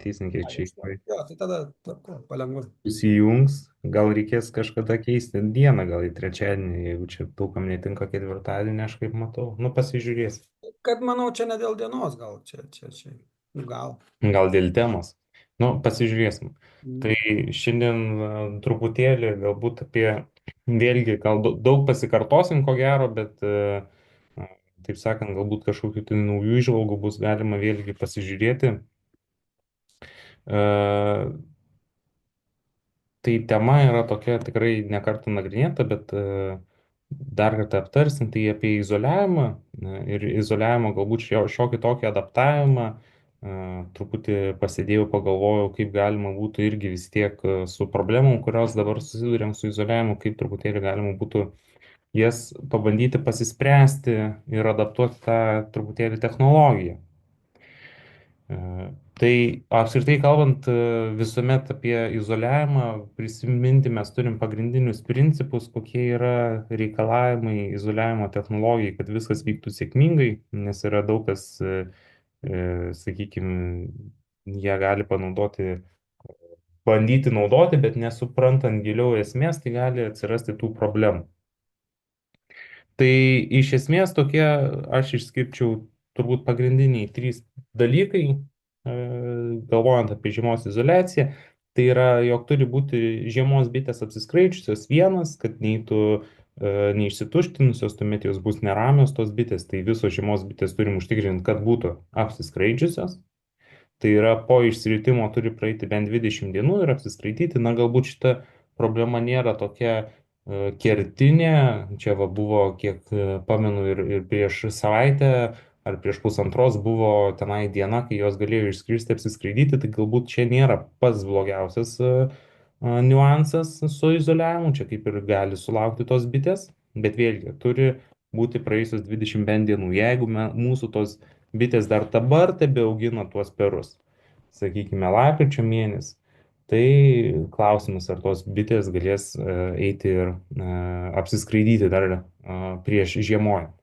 teisininkė Ai, čia jo, tai tada tvarku, palengva. įsijungs, gal reikės kažkada keisti dieną, gal į trečiadienį, jeigu čia daugam netinka ketvirtadienį, aš kaip matau. Nu, pasižiūrės. Kad manau, čia ne dėl dienos, gal čia. Nu, gal. Gal dėl temos. Nu, pasižiūrėsim. Mm. Tai šiandien truputėlį galbūt apie, vėlgi, gal daug pasikartosim, ko gero, bet, taip sakant, galbūt kažkokių tai naujų įžvalgų bus galima vėlgi pasižiūrėti. E, Tai tema yra tokia tikrai nekartą nagrinėta, bet dar kartą aptarsim tai apie izoliavimą ir izoliavimo galbūt šiokį tokį adaptavimą. Truputį pasidėjau, pagalvojau, kaip galima būtų irgi vis tiek su problemom, kurios dabar susidurėm su izoliavimu, kaip truputėlį galima būtų jas pabandyti pasispręsti ir adaptuoti tą truputėlį technologiją. Tai apskritai kalbant visuomet apie izoliavimą, prisiminti mes turim pagrindinius principus, kokie yra reikalavimai izoliavimo technologijai, kad viskas vyktų sėkmingai, nes yra daug kas, sakykime, jie gali panaudoti, bandyti naudoti, bet nesuprantant giliau esmės, tai gali atsirasti tų problemų. Tai iš esmės tokie aš išskirčiau turbūt pagrindiniai trys dalykai, galvojant apie žiemos izoliaciją. Tai yra, jog turi būti žiemos bitės apsiskraidžiusios vienas, kad neitų neišsituštinusios, tuomet jos bus neramios tos bitės. Tai visos žiemos bitės turim užtikrinti, kad būtų apsiskraidžiusios. Tai yra po išsiritimo turi praeiti bent 20 dienų ir apsiskraidyti. Na, galbūt šita problema nėra tokia kertinė. Čia va buvo, kiek pamenu, ir prieš savaitę ar prieš pusantros buvo tenai diena, kai jos galėjo išskristi, apsiskraidyti. Tai galbūt čia nėra pats blogiausias niuansas su izoliavimu. Čia kaip ir gali sulaukti tos bitės. Bet vėlgi, turi būti praėjusios 20 bent dienų. Jeigu mūsų tos bitės dar dabar tebe augina tuos perus, sakykime, lapkričio mėnesį, tai klausimas, ar tos bitės galės eiti ir apsiskraidyti dar prieš žiemojant.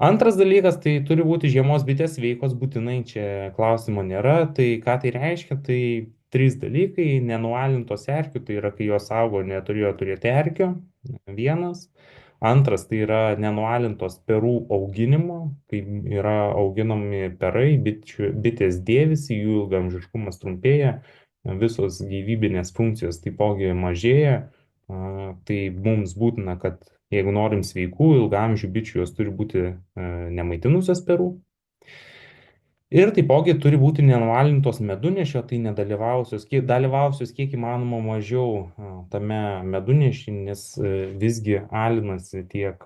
Antras dalykas, tai turi būti žiemos bitės sveikos būtinai, čia klausimo nėra. Tai ką tai reiškia? Tai trys dalykai. Nenualintos erkių, tai yra, kai jos augo, neturėjo turėti erkių. Vienas. Antras, tai yra nenualintos perų auginimo, kai yra auginami perai, bitės dėvisi, jų ilgamžiškumas trumpėja, visos gyvybinės funkcijos taipogi mažėja. Tai mums būtina, kad jeigu norim sveikų, ilgamžių bičių, jos turi būti nemaitinusios perų. Ir taipogi turi būti nenualintos medunešio, tai dalyvavusios kiek įmanoma mažiau tame medunešį, nes visgi alinasi tiek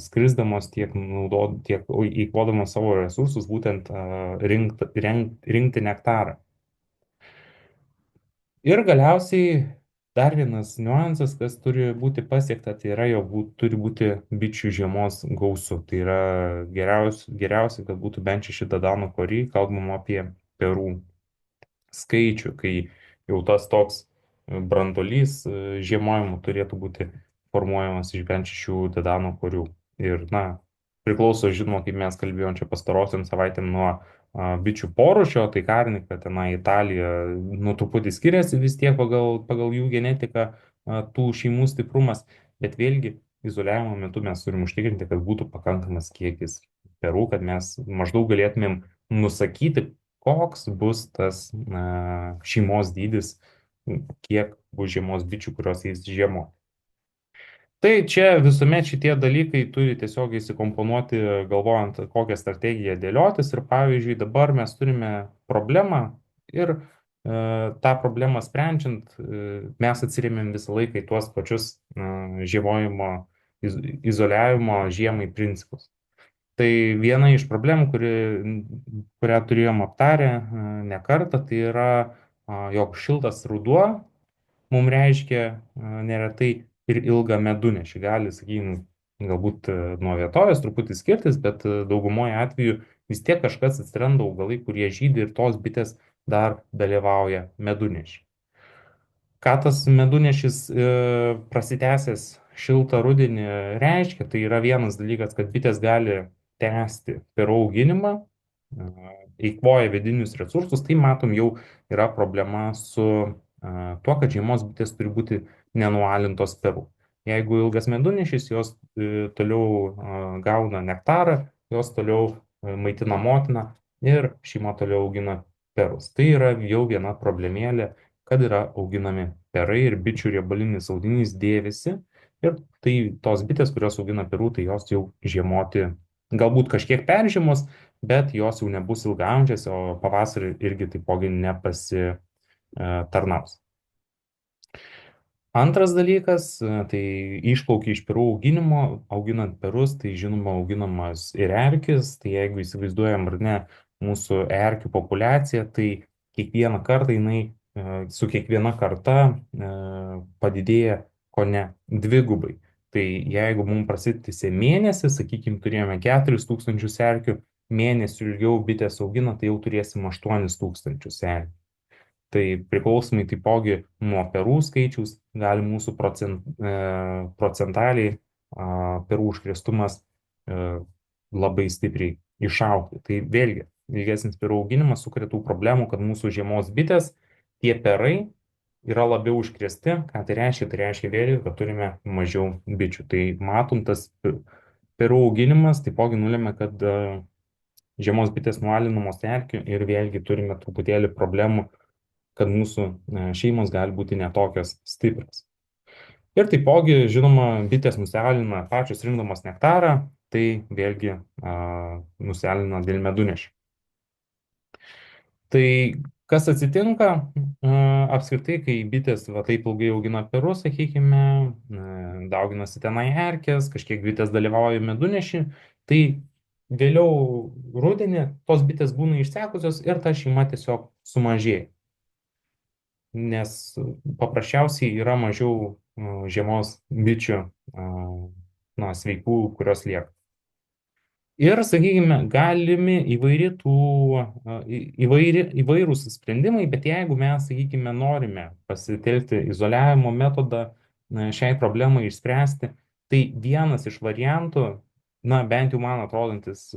skrisdamos, tiek eikvodamos savo resursus, būtent rinkti nektarą. Ir galiausiai dar vienas niuansas, kas turi būti pasiekta, tai yra, jog turi būti bičių žiemos gausu. Tai yra geriausia, kad būtų bent 6 dadanų koriai, kalbam apie perų skaičių, kai jau tas toks brandolys žiemojimų turėtų būti formuojamas iš bent 6 dadanų korių. Ir, na, priklauso, žinoma, kaip mes kalbėjom čia pastarosiam savaitėm nuo bičių porūšio, tai karnika, tenai Italija, nu, truputį skiriasi vis tiek pagal jų genetiką, tų šeimų stiprumas, bet vėlgi izoliavimo metu mes turim užtikrinti, kad būtų pakankamas kiekis perų, kad mes maždaug galėtumėm nusakyti, koks bus tas šeimos dydis, kiek bus žiemos bičių, kurios eis žiemo. Tai čia visuomet šitie dalykai turi tiesiog įsikomponuoti, galvojant, kokią strategiją dėliotis. Ir pavyzdžiui, dabar mes turime problemą ir tą problemą sprendžiant, mes atsirėmėm visą laiką į tuos pačius žiemojimo, izoliavimo žiemai principus. Tai viena iš problemų, kurią turėjom aptarę ne kartą, tai yra, jog šiltas ruduo mums reiškia neretai ir ilgą medunešį. Gali, sakykime, galbūt nuo vietovės truputį skirtis, bet daugumoje atveju vis tiek kažkas atsiranda augalai, kurie žydi ir tos bitės dar dalyvauja medunešį. Ką tas medunešis prasitęsęs šiltą rudenį reiškia, tai yra vienas dalykas, kad bitės gali tęsti perų auginimą, eikvoja vidinius resursus, tai matom jau yra problema su tuo, kad žiemos bitės turi būti nenualintos perų. Jeigu ilgas medunešis, jos toliau gauna nektarą, jos toliau maitina motiną ir šeima toliau augina perus. Tai yra jau viena problemėlė, kad yra auginami perai ir bičių riebalinis audinys dėvisi. Ir tai tos bitės, kurios augina perų, tai jos jau žiemoti galbūt kažkiek peržiemos, bet jos jau nebus ilgaamžės, o pavasarį irgi taipogi nepasitarnaus. Antras dalykas, tai išplaukia iš perų auginimo, auginant perus, tai žinoma auginamas ir erkis, tai jeigu įsivaizduojam ar ne mūsų erkių populiaciją, tai kiekvieną kartą jinai su kiekviena karta padidėja ko ne dvigubai. Tai jeigu mums prasitęsė mėnesį, sakykime, turėjome 4000 erkių, mėnesių ilgiau bitės augina, tai jau turėsim 8000 erkių. Tai priklausomai taipogi nuo perų skaičiaus gali mūsų procentaliai perų užkrėstumas labai stipriai išaugti. Tai vėlgi, ilgesnis perų auginimas sukuria tų problemų, kad mūsų žiemos bitės, tie perai yra labiau užkrėsti. Ką tai reiškia? Tai reiškia vėlgi, kad turime mažiau bičių. Tai matom, tas perų auginimas taipogi nulėmė, kad žiemos bitės nualinamos erkių ir vėlgi turime truputėlį problemų, kad mūsų šeimos gali būti netokios stiprios. Ir taipogi, žinoma, bitės nusialina pačios rinkdamos nektarą, tai vėlgi nusialina dėl medunešio. Tai kas atsitinka apskritai, kai bitės va taip ilgai augina perus, sakykime, dauginasi tenai erkės, kažkiek bitės dalyvauja medunešį, tai vėliau rudenį tos bitės būna išsekusios ir ta šeima tiesiog sumažėja. Nes paprasčiausiai yra mažiau žiemos bičių, sveikų, kurios lieka. Ir, sakykime, galimi įvairūs sprendimai, bet jeigu mes, sakykime, norime pasitelkti izoliavimo metodą šiai problemai išspręsti, tai vienas iš variantų, bent jau man atrodantis,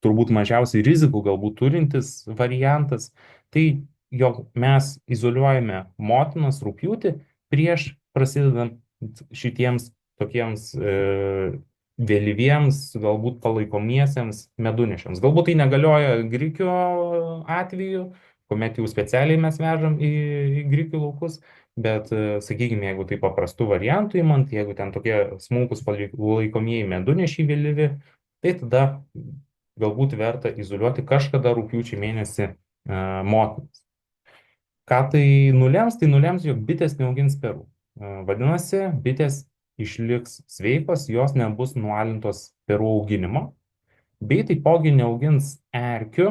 turbūt mažiausiai rizikų galbūt turintis variantas, tai jog mes izoliuojame motinas rugpjūtį prieš prasidedant šitiems tokiems vėlyviems, galbūt palaikomiesiems medunešiams. Galbūt tai negalioja grikių atveju, kuomet jau specialiai mes vežam į grikių laukus, bet, sakykime, jeigu tai paprastų variantų įmant, jeigu ten tokie smulkus palaikomieji medunešiai vėlyvi, tai tada galbūt verta izoliuoti kažkada rugpjūčio mėnesį motinas. Ką tai nulems? Tai nulems, jog bitės neaugins perų. Vadinasi, bitės išliks sveikos, jos nebus nualintos perų auginimo, bei taipogi neaugins erkių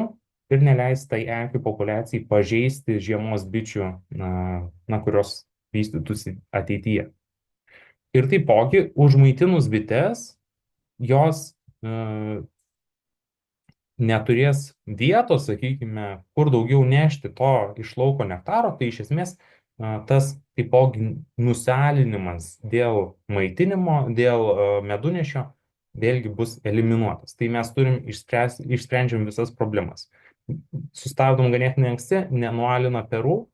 ir neleis tai erkių populiacijai pažeisti žiemos bičių, kurios vystytųsi ateityje. Ir taipogi užmaitinus bites, jos neturės vietos, sakykime, kur daugiau nešti to iš lauko nektaro, tai iš esmės tas taipogi nusalinimas dėl maitinimo, dėl medunešio vėlgi bus eliminuotas. Tai mes išsprendžiam visas problemas. Sustabdom ganėtinai anksti, nenualina perų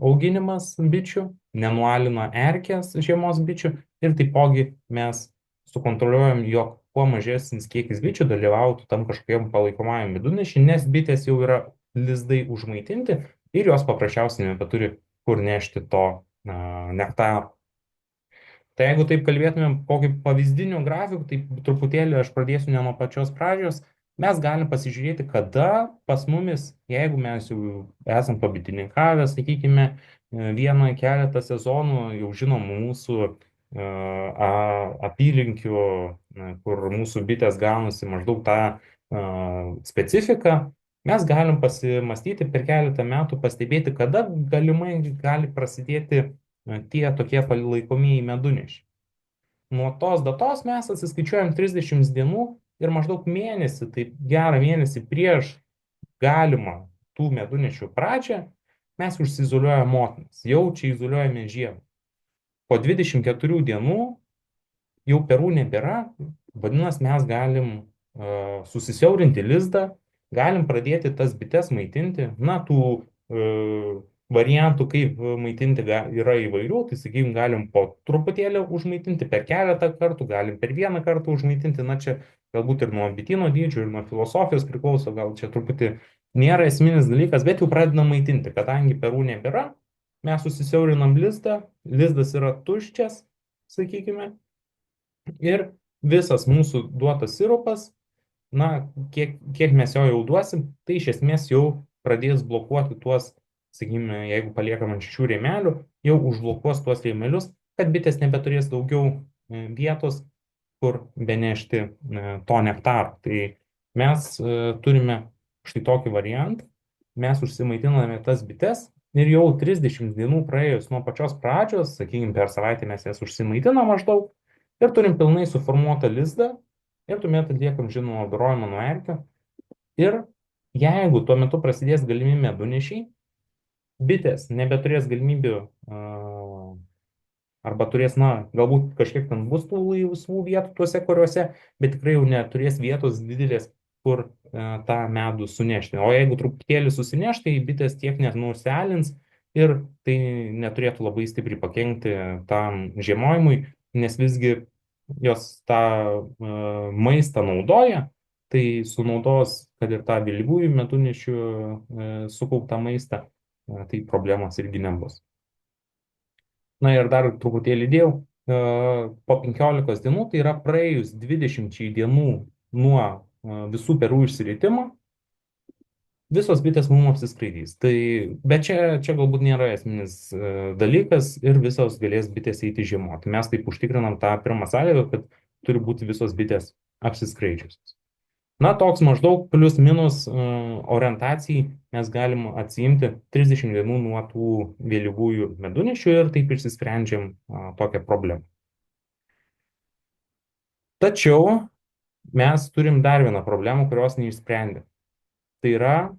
auginimas bičių, nenualina erkės žiemos bičių ir taipogi mes sukontroliuojam, jog kuo mažesnis kiekis bičių dalyvautų tam kažkokiam palaikomajam medunešį, nes bitės jau yra lizdai užmaitinti ir jos paprasčiausiai nebeturi kur nešti to nektaro. Tai jeigu taip kalbėtumėm kokį pavyzdinių grafikų, tai truputėlį aš pradėsiu ne nuo pačios pradžios, mes galim pasižiūrėti, kada pas mumis, jeigu mes jau esam pabitininkavę, sakykime, vieną keletą sezonų, jau žinom mūsų apylinkių, kur mūsų bitės gaunasi maždaug tą specifiką, mes galim pasimastyti per keletą metų, pastebėti, kada galimai gali prasidėti tie tokie palaikomieji medunešiai. Nuo tos datos mes atsiskaičiuojam 30 dienų ir maždaug mėnesį, tai gerą mėnesį prieš galimą tų medunešių pradžią, mes užsiizoliuojame motinas, jau čia izoliuojame žiemą. Po 24 dienų jau perų nebėra, vadinasi, mes galim susisiaurinti lizdą galim pradėti tas bites maitinti. Na, tų variantų, kaip maitinti yra įvairių, tai sakykim, galim po truputėlį užmaitinti per keletą kartų, galim per vieną kartą užmaitinti. Na, čia galbūt ir nuo bityno dydžio, ir nuo filosofijos priklauso, gal čia truputį nėra esminis dalykas, bet jau pradedam maitinti, kadangi perų nebėra, mes susisiaurinam lizdą, lizdas yra tuščias, sakykime, ir visas mūsų duotas sirupas, na, kiek mes jo jau duosim, tai iš esmės jau pradės blokuoti tuos, sakykime, jeigu paliekam ant 6 rėmelių, jau užblokuos tuos rėmelius, kad bitės nebeturės daugiau vietos, kur benešti to nektaro. Tai mes turime štai tokį variantą, mes užsimaitiname tas bites ir jau 30 dienų praėjus nuo pačios pradžios, sakykime, per savaitę mes jas užsimaitinam maždaug ir turim pilnai suformuotą lizdą ir tuomet atliekam žinoma apdorojimą nuo erkių. Ir jeigu tuo metu prasidės galimi medunešiai, bitės nebeturės galimybių arba turės, na, galbūt kažkiek ten bus tų laisvų vietų tuose kuriuose, bet tikrai jau neturės vietos didelės, kur tą medų sunešti. O jeigu truputėlį susineš, tai bitės tiek nenuselins ir tai neturėtų labai stipriai pakenkti tam žiemojimui, nes visgi jos tą maistą naudoja, tai sunaudos, kad ir tą vėlyvųjų medunešių sukauptą maistą, tai problemos irgi nebus. Na ir dar truputėlį dėjau, po 15 dienų, tai yra praėjus 20 dienų nuo visų perų išsiritimo, visos bitės mums apsiskraidys. Tai, bet čia galbūt nėra esminis dalykas ir visos galės bitės eiti žiemoti. Mes taip užtikrinam tą pirmą sąlygą, kad turi būti visos bitės apsiskraidžiusios. Na, toks maždaug plius minus orientacijai mes galim atsiimti 30 dienų nuo tų vėlyvųjų medunešių ir taip išsisprendžiam tokią problemą. Tačiau mes turim dar vieną problemą, kurios neišsprendėm. Tai yra,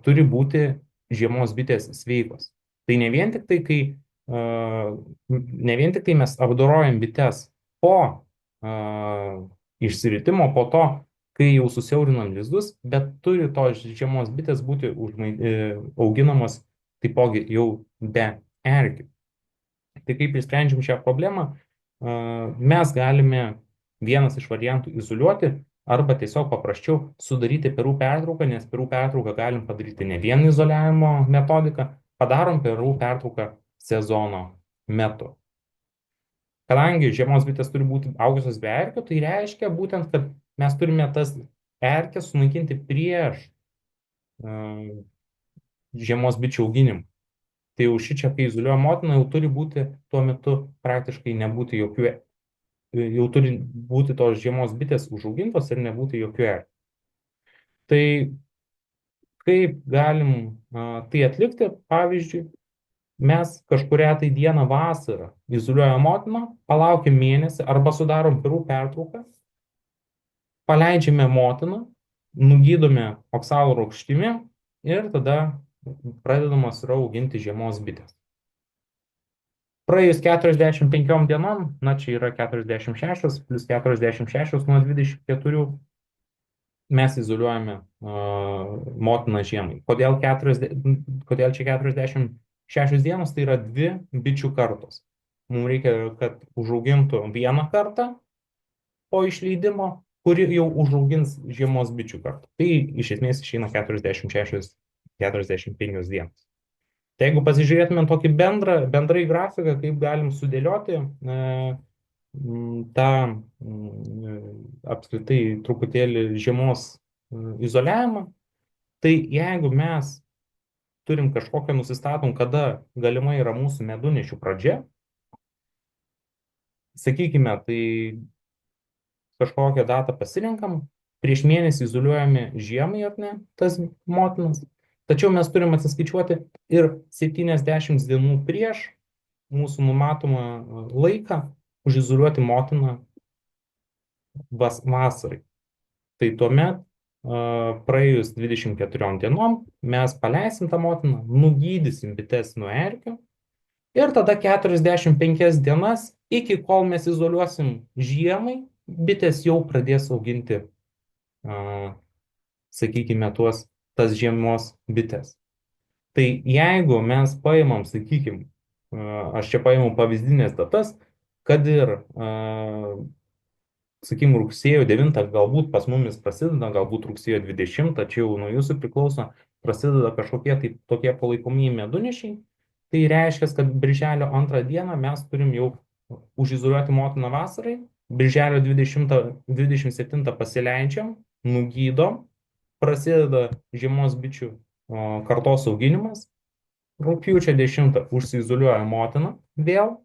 turi būti žiemos bitės sveikos. Tai ne vien tik tai, ne vien tik tai mes apdorojam bites po išsiritimo, po to, kai jau susiaurinam lizdus, bet turi tos žiemos bitės būti auginamos taipogi jau be erkių. Tai kaip išsprendžiam šią problemą, mes galime vienas iš variantų izoliuoti arba tiesiog paprasčiau sudaryti perų pertrauką, nes perų pertrauką galim padaryti ne vien izoliavimo metodiką, padarom perų pertrauką sezono metu. Kadangi žiemos bitės turi būti augusios be erkių, tai reiškia būtent, kad mes turime tas erkės sunaikinti prieš žiemos bičių auginimą. Tai jau šičia, kai izoliuoja motina, jau turi būti tuo metu praktiškai nebūti jokių, jau turi būti tos žiemos bitės užaugintos ir nebūti jokių erkių. Tai kaip galim tai atlikti? Pavyzdžiui, mes kažkurią tai dieną vasarą izoliuojam motiną, palaukim mėnesį arba sudarom perų pertrauką, paleidžiame motiną, nugydome oksalo rūgštimi ir tada pradedamas yra auginti žiemos bitės. Praėjus 45 dienom, na čia yra 46 plus 46 nuo 24, mes izoliuojame motiną žiemai. Kodėl čia 46 dienos? Tai yra 2 bičių kartos. Mums reikia, kad užaugintų vieną kartą po išleidimo, kuri jau užaugins žiemos bičių kartą. Tai iš esmės išeina 45 dienos. Tai jeigu pasižiūrėtume tokį bendrai grafiką, kaip galim sudėlioti tą apskritai truputėlį žiemos izoliavimą, tai jeigu mes turim kažkokią nusistatom, kada galimai yra mūsų medunešių pradžia, sakykime, tai kažkokią datą pasirinkam, prieš mėnesį izoliuojame žiemai, ar ne, tas motinas, tačiau mes turim atsiskaičiuoti ir 70 dienų prieš mūsų numatomą laiką užizoliuoti motiną vasarai. Tai tuomet praėjus 24 dienom mes paleisim tą motiną, nugydysim bites nuo erkių ir tada 45 dienas, iki kol mes izoliuosim žiemai, bitės jau pradės auginti sakykime, tas žiemos bites. Tai jeigu mes paimam, sakykime, aš čia paimam pavyzdinės datas, kad ir sakykim, rugsėjo 9 galbūt pas mumis prasideda, galbūt rugsėjo 20, čia jau nuo jūsų priklauso, prasideda kažkokie tai tokie palaikomieji medunešiai. Tai reiškia, kad birželio 2 dieną mes turim jau užizoliuoti motiną vasarai, birželio 27 pasileidžiam, nugydom, prasideda žiemos bičių kartos auginimas, rugpjūčio 10 užsiizoliuoja motina vėl,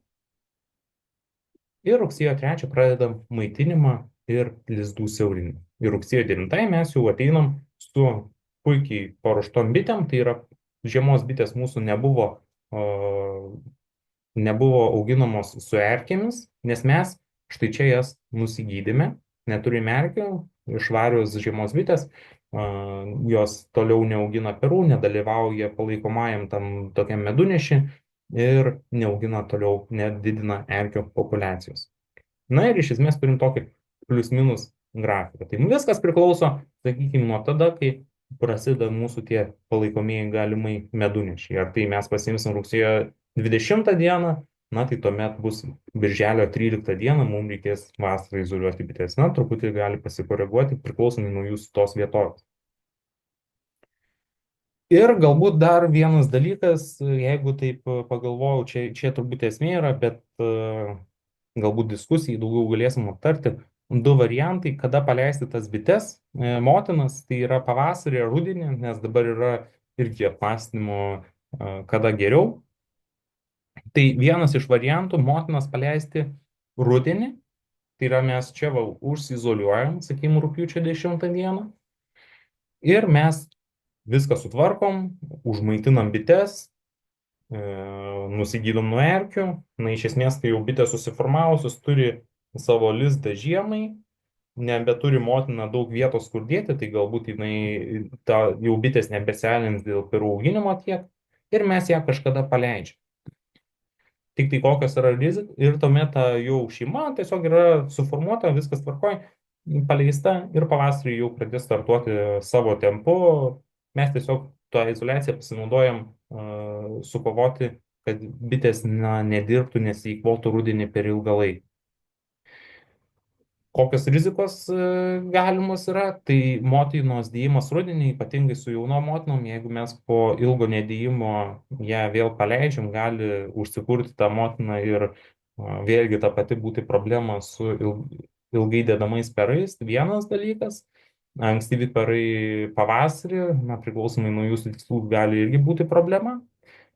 ir rugsėjo 3 pradedam maitinimą ir lizdų siaurinimą. Ir rugsėjo 9 mes jau ateinam su puikiai paruoštom bitėm, tai yra žiemos bitės mūsų nebuvo auginamos su erkėmis, nes mes štai čia jas nusigydėme, neturime erkių, švarios žiemos bitės, jos toliau neaugina perų, nedalyvauja palaikomajam tam tokiam meduneši ir neaugina toliau, nedidina erkių populiacijos. Na ir iš esmės turim tokį plius minus grafiką. Tai viskas priklauso, sakykime, nuo tada, kai prasideda mūsų tie palaikomieji galimai medunešiai. Ar tai mes pasimsim rugsėjo 20 dieną, na tai tuomet bus birželio 13 dieną, mums reikės vasarą izoliuoti bites. Na, truputį gali pasikoreguoti priklausomai nuo jūsų tos vietovės. Ir galbūt dar vienas dalykas, jeigu taip pagalvojau, čia turbūt esmė yra, bet galbūt diskusijai daugiau galėsim aptarti. Du variantai, kada paleisti tas bites, motinas, tai yra pavasarį ar rudenį, nes dabar yra irgi apmąstymų, kada geriau. Tai vienas iš variantų motinas paleisti rudenį, tai yra mes čia va užsiizoliuojam, sakykime, rugpjūčio 10 dieną. Ir mes viską sutvarkom, užmaitinam bites, nusigydom nuo erkių. Na, iš esmės, kai jau bitės susiformavusios turi savo lizdą žiemai, nebeturi motina daug vietos kur dėti, tai galbūt jau bitės nebeselins dėl perų auginimo tiek, ir mes ją kažkada paleidžiam. Tik tai kokios yra rizikos, ir tuomet ta jau šeima tiesiog yra suformuota, viskas tvarkoj, paleista ir pavasarį jau pradės startuoti savo tempu. Mes tiesiog tą izoliaciją pasinaudojam sukovoti, kad bitės nedirbtų, nesieikvotų rudenį per ilgą laiką. Kokios rizikos galimos yra, tai motinos dėjimas rudenį, ypatingai su jaunom motinom, jeigu mes po ilgo nedėjimo ją vėl paleidžiam, gali užsikurti tą motiną ir vėlgi ta pati būti problema su ilgai dedamais perais. Vienas dalykas, ankstyvi perai pavasarį, priklausomai nuo jūsų tikslų, gali irgi būti problema.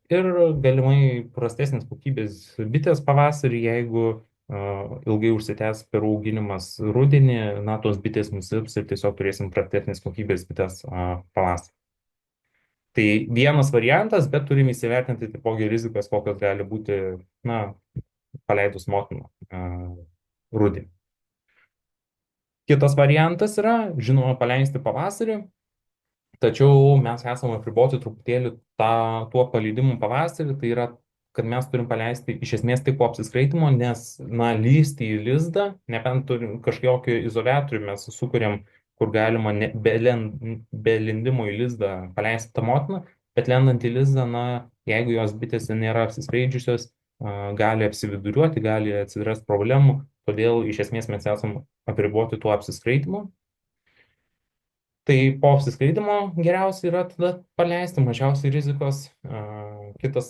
Ir galimai prastesnės kokybės bitės pavasarį, jeigu ilgai užsitęs perų auginimas rudenį, na, tos bitės nusilps ir tiesiog turėsim prastesnės kokybės bitės pavasarį. Tai vienas variantas, bet turim įsivertinti taipogi rizikas, kokios gali būti, na, paleidus motiną rudenį. Kitas variantas yra, žinoma, paleisti pavasarį, tačiau mes esame apriboti truputėlį tuo paleidimu pavasarį, tai yra, kad mes turim paleisti iš esmės tik po apsiskraitimo, nes, na, lysti į lizdą, nebent turim kažkokį izoliatorių mes sukuriam, kur galima be lindimo į lizdą paleisti tą motiną, bet lendant į lizdą, na, jeigu jos bitės nėra apsiskraidžiusios, gali apsividuriuoti, gali atsirasti problemų, todėl iš esmės mes esame apriboti tuo apsiskraitimu. Tai po apsiskraidimo geriausia yra tada paleisti mažiausiai rizikos. Kitas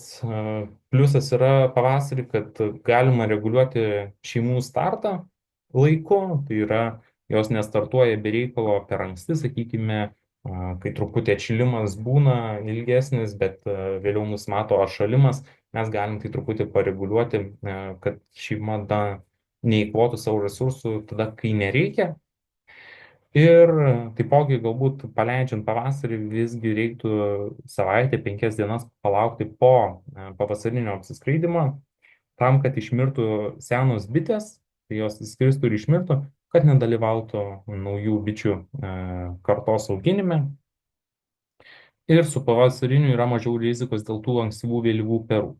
pliusas yra pavasarį, kad galima reguliuoti šeimų startą laiku, tai yra jos nestartuoja be reikalo per anksti, sakykime, kai truputį atšilimas būna ilgesnis, bet vėliau nusimato atšalimas, mes galim tai truputį pareguliuoti, kad šeima neįkvotų savo resursų tada, kai nereikia. Ir taipogi galbūt paleidžiant pavasarį visgi reiktų savaitę, 5 dienas palaukti po pavasarinio apsiskraidimo, tam, kad išmirtų senos bitės, tai jos skristų ir išmirtų, kad nedalyvautų naujų bičių kartos auginime. Ir su pavasariniu yra mažiau rizikos dėl tų ankstyvų vėlyvų perų.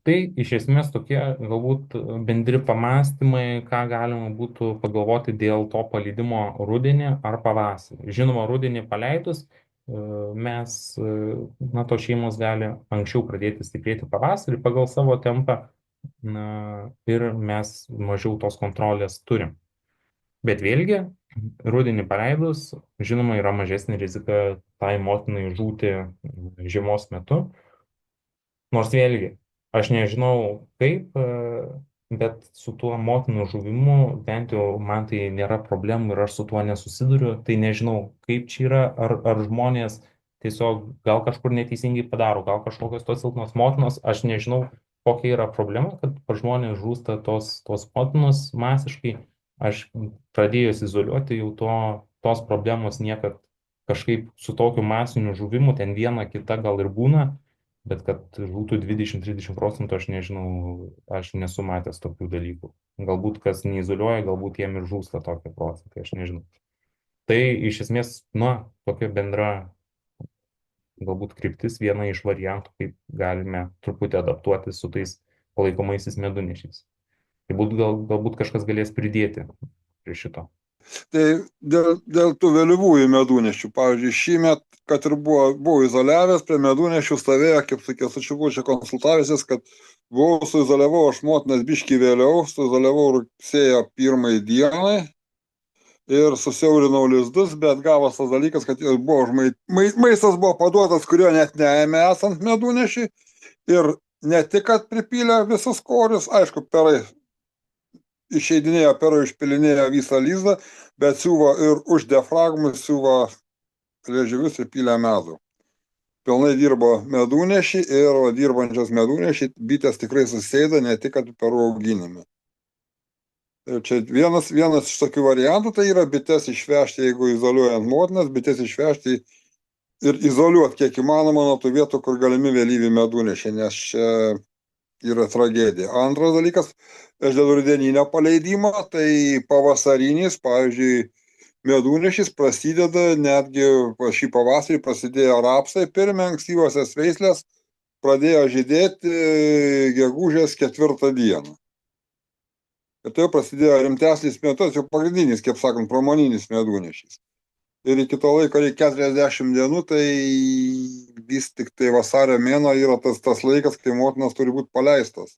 Tai iš esmės tokie galbūt bendri pamastymai, ką galima būtų pagalvoti dėl to paleidimo rudenį ar pavasarį. Žinoma, rudenį paleidus mes, na, tos šeimos gali anksčiau pradėti stiprėti pavasarį pagal savo tempą, na, ir mes mažiau tos kontrolės turim. Bet vėlgi, rudenį paleidus, žinoma, yra mažesnė rizika tai motinai žūti žiemos metu. Nors vėlgi, aš nežinau kaip, bet su tuo motinų žuvimu bent jau man tai nėra problemų ir aš su tuo nesusiduriu. Tai nežinau, kaip čia yra, ar žmonės tiesiog gal kažkur neteisingai padaro, gal kažkokios tos silpnos motinos, aš nežinau, kokia yra problema, kad pas žmonės žūsta tos motinos masiškai. Aš pradėjus izoliuoti jau tos problemos niekad kažkaip su tokiu masiniu žuvimu, ten viena kita gal ir būna. Bet kad žūtų 20-30%, aš nežinau, aš nesu matęs tokių dalykų. Galbūt kas neizoliuoja, galbūt jiem ir žūsta tokie procentai, aš nežinau. Tai iš esmės, na, tokia bendra galbūt kryptis, viena iš variantų, kaip galime truputį adaptuoti su tais palaikomaisiais medunešiais. Tai galbūt kažkas galės pridėti prie šito. Tai dėl tų vėlyvųjų medunešių, pavyzdžiui, šįmet, kad ir buvau izoliavęs, prie medunešių stovėjo, kaip sakė, su Čibučiu konsultavęsis, kad suizoliavau aš motinas biškį vėliau, suizoliavau rugsėjo 1 dienai ir susiaurinau lizdus, bet gavos tas dalykas, kad buvo maistas buvo paduotas, kurio net neėmė esant medunešiui ir ne tik, kad pripylė visus korius, aišku, perai išeidinėjo peru, išpilinėjo visą lizdą, bet siuvo ir už diafragmų siuvo liežiuvius ir pylė medų. Pilnai dirbo medunešiai ir dirbančios medunešiai bitės tikrai susėda, ne tik kad perų auginime. Ir čia vienas iš tokių variantų, tai yra bites išvežti, jeigu izoliuojant motinas, bites išvežti ir izoliuoti kiek įmanoma nuo tų vietų, kur galimi vėlyvi medunešiai, nes čia yra tragedija. Antras dalykas, dėl rudeninio paleidimo, tai pavasarinis, pavyzdžiui, medunešis prasideda netgi šį pavasarį prasidėjo rapsai, pirmie ankstyvosios veislės pradėjo žydėti gegužės 4 dieną. Ir tai prasidėjo rimtesnis metus, jau pagrindinis, kaip sakant, pramoninis medunešis. Ir iki to laiko reikia 40 dienų, tai vis tik tai vasario mėnuo yra tas laikas, kai motinas turi būti paleistas.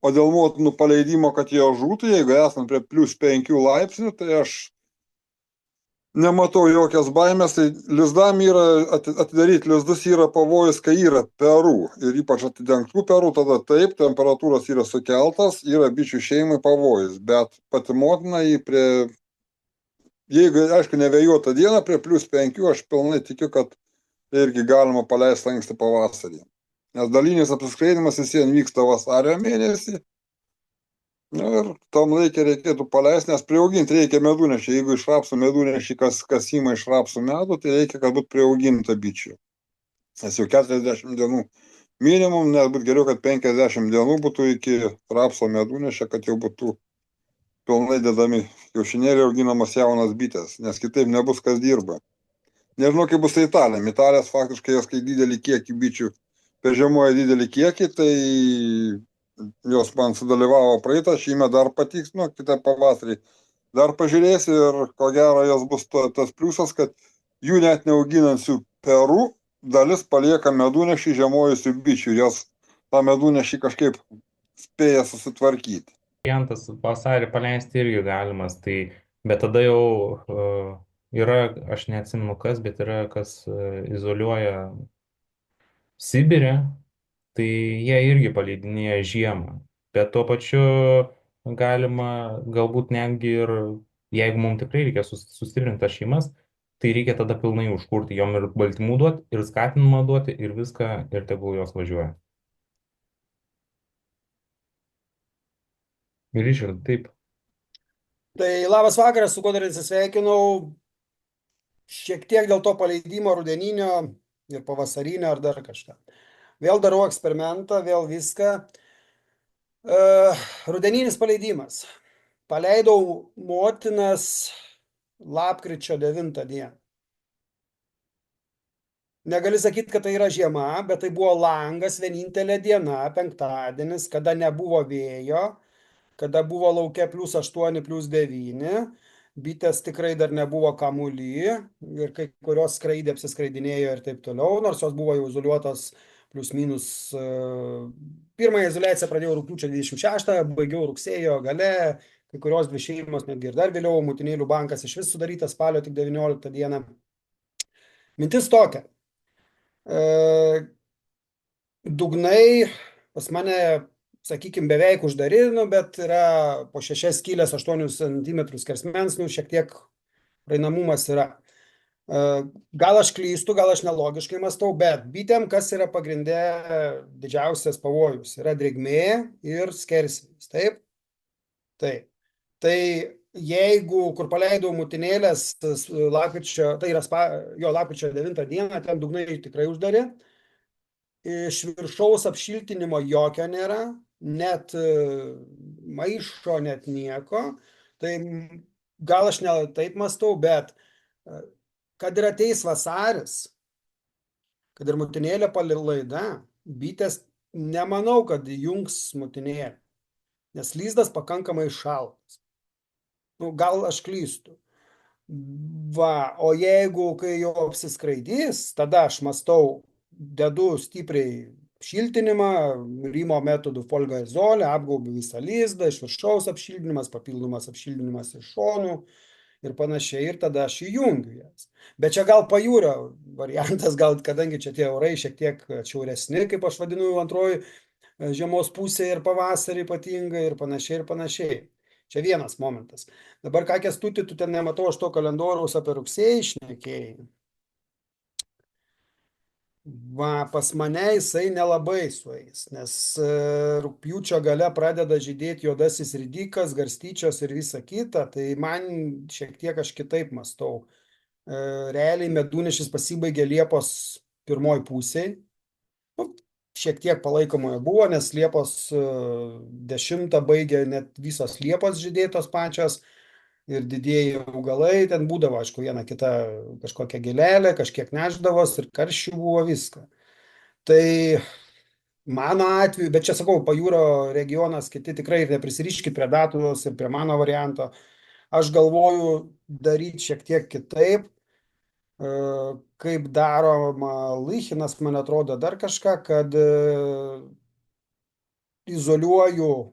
O dėl motinų paleidimo, kad jie žūtų, jeigu esant prie +5 laipsnių, tai aš nematau jokios baimės. Tai lizdam yra, atidaryti lizdus yra pavojus, kai yra perų. Ir ypač atidengtų perų, tada taip, temperatūros yra sukeltas, yra bičių šeimai pavojus. Bet pati motina jį prie... Jeigu, aišku, nevėjuota diena, prie +5, aš pilnai tikiu, kad irgi galima paleisti anksti pavasarį. Nes dalinis apsiskleidimas visiems vyksta vasario mėnesį. Ir tam laikė reikėtų paleisti, nes priauginti reikia medunešį. Jeigu iš rapsų medunešį kas ima iš rapsų medų, tai reikia, kad būtų priauginta bičių. Nes jau 40 dienų minimum, net būtų geriau, kad 50 dienų būtų iki rapso medunešio, kad jau būtų pilnai dedami kiaušinėliai auginamos jaunas bitės, nes kitaip nebus kas dirba. Nežinau, kaip bus Italijam. Italijos faktiškai jos, kai didelį kiekį bičių peržiemoja didelį kiekį, tai jos man sudalyvavo praeitą, šįmet dar patiks, kitą pavasarį dar pažiūrėsiu ir ko gero jos bus tas pliusas, kad jų net neauginančių perų dalis palieka medunešį žiemojusių bičių, jos tą medunešį kažkaip spėja susitvarkyti. Variantas vasarį paleisti irgi galimas, tai, bet tada jau yra, aš neatsimenu kas, bet yra kas izoliuoja Sibirę, tai jie irgi paleidinėja žiemą. Bet tuo pačiu galima galbūt netgi ir, jeigu mums tikrai reikia sustiprinti tas šeimas, tai reikia tada pilnai užkurti, jom ir baltymų duoti, ir skatinimą duoti, ir viską, ir tegul jos važiuoja. Ir išvien, taip. Tai labas vakaras, su kuo dar atsisveikinau. Šiek tiek dėl to paleidimo rudeninio ir pavasarinio ar dar kažką. Vėl darau eksperimentą, vėl viską. Rudeninis paleidimas. Paleidau motinas lapkričio 9 dieną. negali sakyti, kad tai yra žiema, bet tai buvo langas, vienintelė diena, penktadienis, kada nebuvo vėjo, kada buvo laukia +8, +9, bitės tikrai dar nebuvo kamuly ir kai kurios skraidė, apsiskraidinėjo ir taip toliau, nors jos buvo jau izoliuotos plius minus. Pirmąją izoliaciją pradėjau rugpjūčio 26, baigiau rugsėjo gale, kai kurios dvi šeimos netgi ir dar vėliau, motinėlių bankas iš vis sudarytas spalio tik 19 dieną. Mintis tokia. Dugnai pas mane, sakykime, beveik uždari, nu, bet yra po 6 skylės 8 cm skersmens, nu, šiek tiek praeinamumas yra. Gal aš klystu, gal aš nelogiškai mąstau, bet bitėm kas yra pagrindė didžiausias pavojus? Yra drėgmė ir skersinis, taip? Taip. Tai jeigu, kur paleidau mutinėlės lapkričio, tai yra lapkričio 9 dieną, ten dugnai tikrai uždari, iš viršaus apšiltinimo jokio nėra, net maišo, net nieko, tai gal aš ne taip mąstau, bet kad ir ateis vasaris, kad ir mutinėlė palaida, bitės nemanau, kad jungs mutinėlę, nes lizdas pakankamai šaltas. Nu, gal aš klystu. Va, o jeigu, kai jau apsiskraidys, tada aš mąstau, dedu stipriai šiltinimą, rimo metodų folgoizolę, apgaubiu visą lizdą, iš viršaus apšildinimas, papildomas apšildinimas iš šonų ir panašiai, ir tada aš įjungiu jas. Bet čia gal pajūrio variantas, gal kadangi čia tie orai šiek tiek atšiauresni, kaip aš vadinu, antroji žiemos pusė ir pavasarį ypatingai ir panašiai ir panašiai. Čia vienas momentas. Dabar ką, Kęstuti, tu ten nematau aš to kalendoriaus apie rugsėjį šnekėjai. Va, pas mane jisai nelabai sueis, nes rugpjūčio gale pradeda žydėti juodasis ridikas, garstyčios ir visa kita, tai man šiek tiek aš kitaip mąstau. Realiai medūnešis pasibaigė Liepos pirmoj pusėj. Nu, šiek tiek palaikomojo buvo, nes Liepos 10 baigė net visos Liepos žydėtos pačios ir didieji augalai, ten būdavo, aišku, viena kita kažkokia gėlelė, kažkiek nešdavos ir karščių buvo viską. Tai mano atveju, bet čia sakau, pajūrio regionas, kiti tikrai neprisiriškit prie datos ir prie mano varianto, aš galvoju daryti šiek tiek kitaip, kaip daroma Lychinas, man atrodo, dar kažką, kad izoliuoju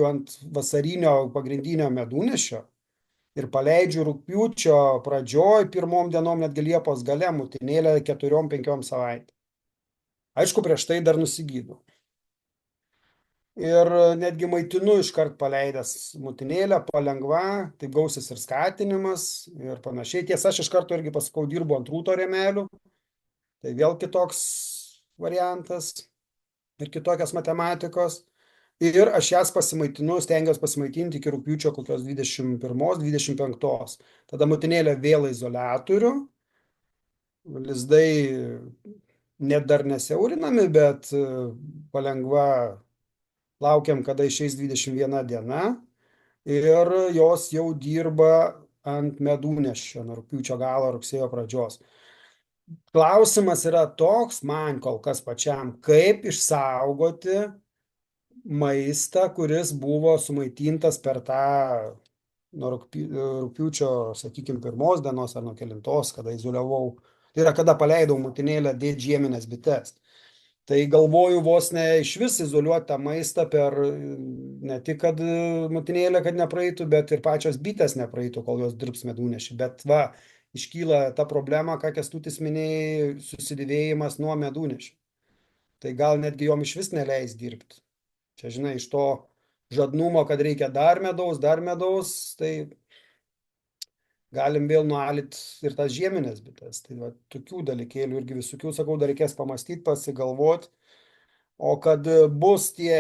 ant vasarinio pagrindinio medūnešio ir paleidžiu rugpjūčio pradžioj, pirmom dienom, netgi Liepos gale, mutinėlę 4-5 savaitėm. Aišku, prieš tai dar nusigydau. Ir netgi maitinu iškart paleidęs mutinėlę, palengva, taip gausis ir skatinimas ir panašiai. Tiesa, aš iš karto irgi pasakau, dirbu ant rūto rėmelių, tai vėl kitoks variantas ir kitokios matematikos. Ir aš jas pasimaitinu, stengiuosi pasimaitinti iki rugpjūčio kokios 21-25. Tada mutinėlė vėl izoliatorių, lizdai net dar nesiaurinami, bet palengva laukiam, kada išeis 21 diena ir jos jau dirba ant medūnešio nuo rugpjūčio galo, rugsėjo pradžios. Klausimas yra toks, man kol kas pačiam, kaip išsaugoti maistą, kuris buvo sumaitintas per tą nuo rugpjūčio, sakykime, 1 dienos ar nuo 9, kada izoliavau. Tai yra, kada paleidau mutinėlę dėti žieminės bites. Tai galvoju vos ne iš vis izoliuoti tą maistą per ne tik, kad mutinėlė, kad nepraeitų, bet ir pačios bitės nepraeitų, kol jos dirbs medūnešį. Bet va, iškyla ta problema, ką Kęstutis minėjai, susidėvėjimas nuo medūnešio. Tai gal netgi jom iš vis neleis dirbti. Čia, žinai, iš to žadnumo, kad reikia dar medaus, tai galim vėl nualit ir tas žieminės bites. Tai va, tokių dalykėlių irgi visokių, sakau, dar reikės pamastyti, pasigalvoti. O kad bus tie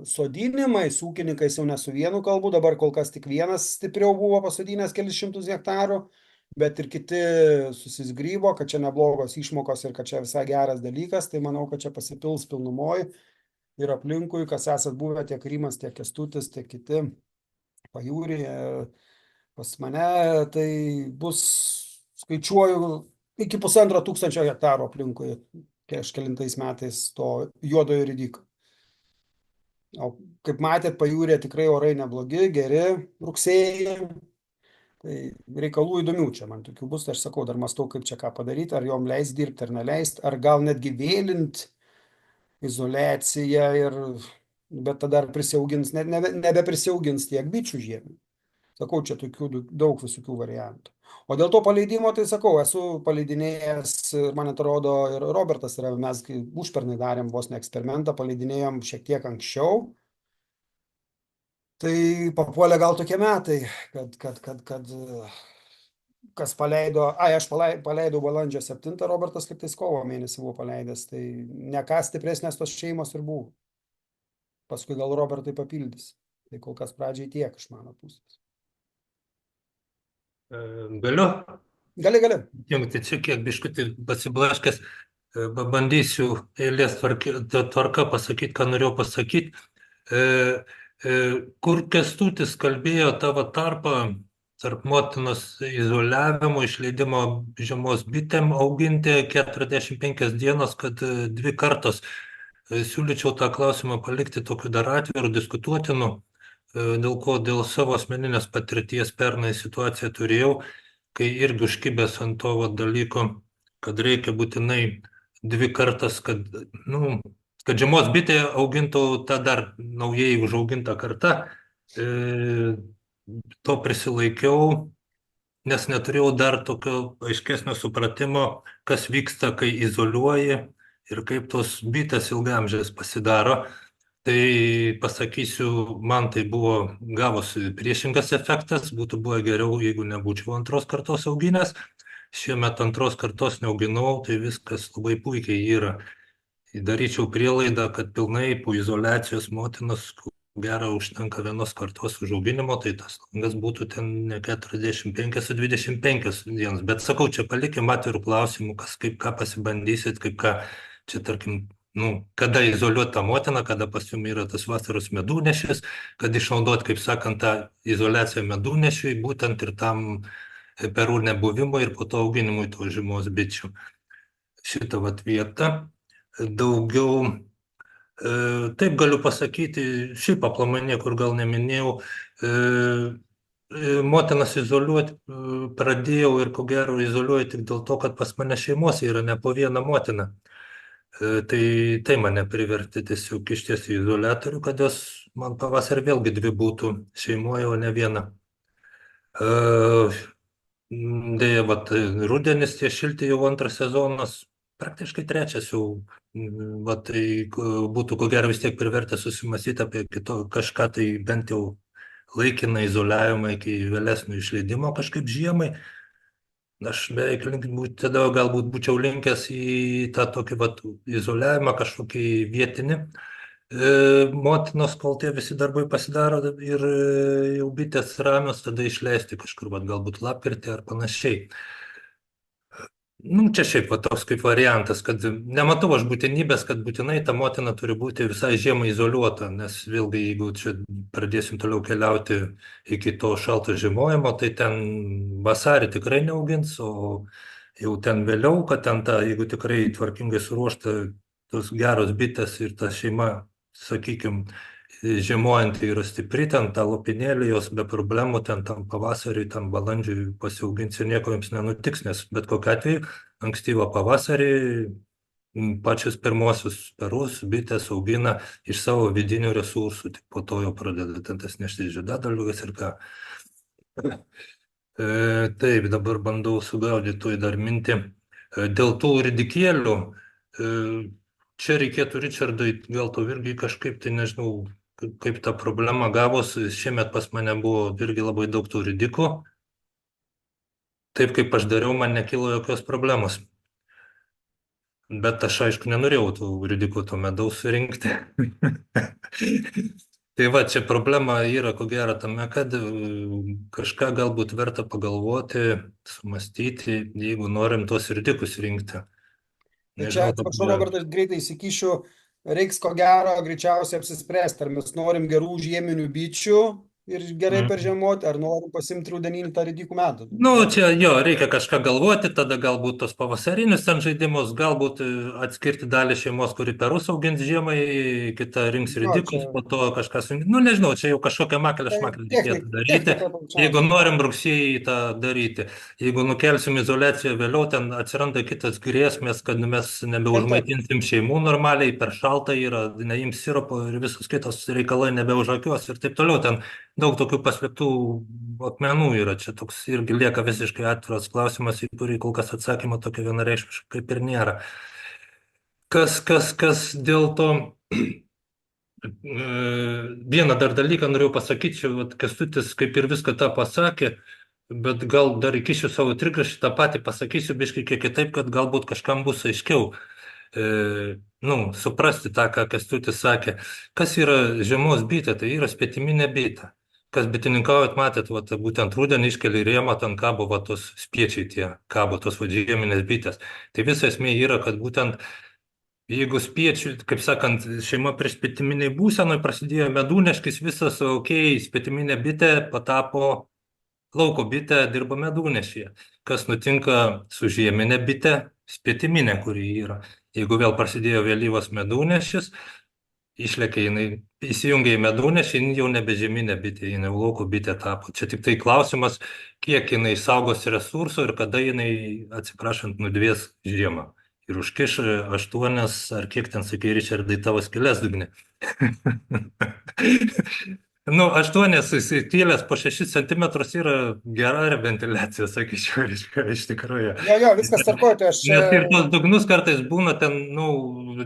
sodinimai, su ūkininkais jau ne su vienu kalbu, dabar kol kas tik vienas stipriau buvo pasodinęs kelis šimtus hektarų, bet ir kiti susizgrybo, kad čia neblogos išmokos ir kad čia visai geras dalykas, tai manau, kad čia pasipils pilnumoj ir aplinkui, kas esat buvę tiek Rimas, tiek Kęstutis, tiek kiti pajūryje. Pas mane tai bus, skaičiuoju, iki 1,5 tūkstančio hektarų aplinkui, kažkelintais metais to juodojo ridiko. O kaip matėt, pajūrė tikrai orai neblogi, geri rugsėjai. Tai reikalų įdomių čia man tokių bus, tai aš sakau, dar mąstau, kaip čia ką padaryti, ar jom leist dirbti, ar neleist, ar gal netgi vėlint izoliaciją bet tada ar prisiaugins, nebeprisiaugins tiek bičių žiemį. Sakau, čia tokių daug visokių variantų. O dėl to paleidimo, tai sakau, esu paleidinėjęs, man atrodo, ir Robertas yra, mes užpernai darėm vos ne eksperimentą, paleidinėjom šiek tiek anksčiau. Tai papuolė gal tokie metai, kad kas paleido, aš paleidau balandžio 7, Robertas kaip tais kovo mėnesį buvo paleidęs, tai ne ką stipresnės tos šeimos ir buvo. Paskui gal Robertai papildys. Tai kol kas pradžiai tiek iš mano pusės. Galiu Gali. jungti čia kiek biškutį pasiblaškęs, bandysiu eilės tvarka pasakyti, ką norėjau pasakyti. Kur Kęstutis kalbėjo tavo tarp motinos izoliavimo, išleidimo žiemos bitėm auginti 45 dienos, kad 2 kartos. Siūlyčiau tą klausimą palikti tokiu dar atviru, diskutuotinu, dėl savo asmeninės patirties pernai situaciją turėjau, kai irgi užkibęs ant to dalyko, kad reikia būtinai 2 kartas, kad žiemos bitė augintų tą dar naujai užaugintą kartą. To prisilaikiau, nes neturėjau dar tokio aiškesnio supratimo, kas vyksta, kai izoliuoji ir kaip tos bitės ilgamžės pasidaro. Tai pasakysiu, man tai buvo gavosi priešingas efektas, būtų buvę geriau, jeigu nebūčiau 2 kartos auginęs. Šiemet 2 kartos neauginau, tai viskas labai puikiai yra. Daryčiau prielaidą, kad pilnai po izoliacijos motinos gero užtenka 1 kartos užauginimo, tai tas langas būtų ten ne 45, o 25 dienas. Bet sakau, čia palikim atvirų klausimų, kas kaip ką pasibandysit, kaip ką čia tarkim, kada izoliuoti tą motiną, kada pas jums yra tas vasaros medūnešis, kad išnaudot, kaip sakant, tą izoliaciją medūnešiui, būtent ir tam perų nebuvimo ir po to auginimui to žiemos bičių. Šitą vietą. Daugiau, taip galiu pasakyti, šiaip aplamai niekur gal neminėjau, motinas izoliuoti pradėjau ir ko gero izoliuoju tik dėl to, kad pas mane šeimose yra ne po vieną motiną. Tai mane privertė tiesiog išties į izoliatorių, kad jos man pavasarį vėlgi 2 būtų šeimoje, o ne viena. Deja, rudenis tie šilti jau 2 sezonas, praktiškai 3 jau, tai būtų ko gero vis tiek privertę susimąstyti apie kažką, tai bent jau laikiną izoliavimą iki vėlesnio išleidimo kažkaip žiemai. Aš beveik tada galbūt būčiau linkęs į tą tokį izoliavimą kažkokį vietinį. Motinos, kol tie visi darbai pasidaro ir jau bitės ramios, tada išleisti kažkur, galbūt lapkritį ar panašiai. Čia šiaip toks kaip variantas, kad nematau aš būtinybės, kad būtinai ta motina turi būti visai žiemą izoliuota, nes vėlgi, jeigu čia pradėsim toliau keliauti iki to šalto žiemojimo, tai ten vasarį tikrai neaugins, o jau ten vėliau, kad ten jeigu tikrai tvarkingai suruošta tos geros bitės ir ta šeima, sakykime, žiemojanti yra stipri, ten tą lopinėlį jos be problemų, ten tam pavasarį, tam balandžiui pasiaugins ir nieko jums nenutiks, nes bet kokiu atveju ankstyvą pavasarį pačius pirmosius perus bitės augina iš savo vidinių resursų, tik po to jau pradeda ten tas nešti žiedadulkes ir ką. Taip, dabar bandau sugaudyti dar mintį. Dėl tų ridikėlių, čia reikėtų Ričardui, gal to irgi kažkaip, tai nežinau, kaip ta problema gavosi. Šiemet pas mane buvo irgi labai daug tų ridikų. Taip kaip aš dariau, man nekilo jokios problemos. Bet aš aišku nenorėjau tų ridikų to medaus surinkti. Tai čia problema yra ko gero tame, kad kažką galbūt verta pagalvoti, sumastyti, jeigu norim tuos ridikus rinkti. Tai čia, atsiprašau, Robertas, greitai įsikišiu, reiks ko gero greičiausiai apsispręsti, ar mes norim gerų žieminių bičių, ir gerai peržiemoti, ar norim pasimti rudeninį tą ridikų medų. Nu, čia jo, reikia kažką galvoti, tada galbūt tos pavasarinius ten žaidimus, galbūt atskirti dalį šeimos, kuri perus augins žiemai, kita rinks Jo, čia ridikus, po to kažkas, nu nežinau, čia jau kažkokią makelę šmakelę reikėtų daryti. technika Jeigu paprasčiausiai. norim rugsėjį tą daryti, jeigu nukelsim izoliaciją vėliau, ten atsiranda kitas grėsmės, kad mes nebeužmaitinsim šeimų normaliai, per šalta yra, neims siropo ir visus kitos reikalai nebeužakios ir taip toliau. Ten daug tokių paslėptų akmenų yra. Čia toks irgi lieka visiškai atviras klausimas, į kurį kol kas atsakymo tokio vienareikšmiško kaip ir nėra. Kas dėl to. Vieną dar dalyką norėjau pasakyti, čia Kęstutis kaip ir viską tą pasakė, bet gal dar įkišiu savo trigraštį, tą patį pasakysiu biškai kiek kitaip, kad galbūt kažkam bus aiškiau. Suprasti tą, ką Kęstutis sakė. Kas yra žiemos bitė? Tai yra spėtiminė bitė. Kas bitininkaujat, matėt, būtent rudenį iškeli rėmą, ten kabo tos spiečiai tie, kabo tos žieminės bitės. Tai visa esmė yra, kad būtent jeigu spiečių, kaip sakant, šeima prieš spėtiminiai būsenoj prasidėjo medūneškis, visas ok, spėtiminė bitė patapo lauko bitė, dirba medūnešyje. Kas nutinka su žieminė bitė, spėtiminė, kuri yra. Jeigu vėl prasidėjo vėlyvas medūnešis, išlėkia jinai, įsijungia į medūnešį, jinai jau nebe žieminė bitė, jinai lauko bitė tapo. Čia tik tai klausimas, kiek jinai saugos resursų ir kada jinai, atsiprašant, nudvės žiemą. Ir užkiš 8 ar kiek ten, sakai, Ričardai, tavo skylės dugne. 8 skylės po 6 cm yra gera ventiliacija, sakyčiau, iš tikrųjų. Jo, viskas tvarkoja, tai aš... Nes ir tos dugnus kartais būna ten,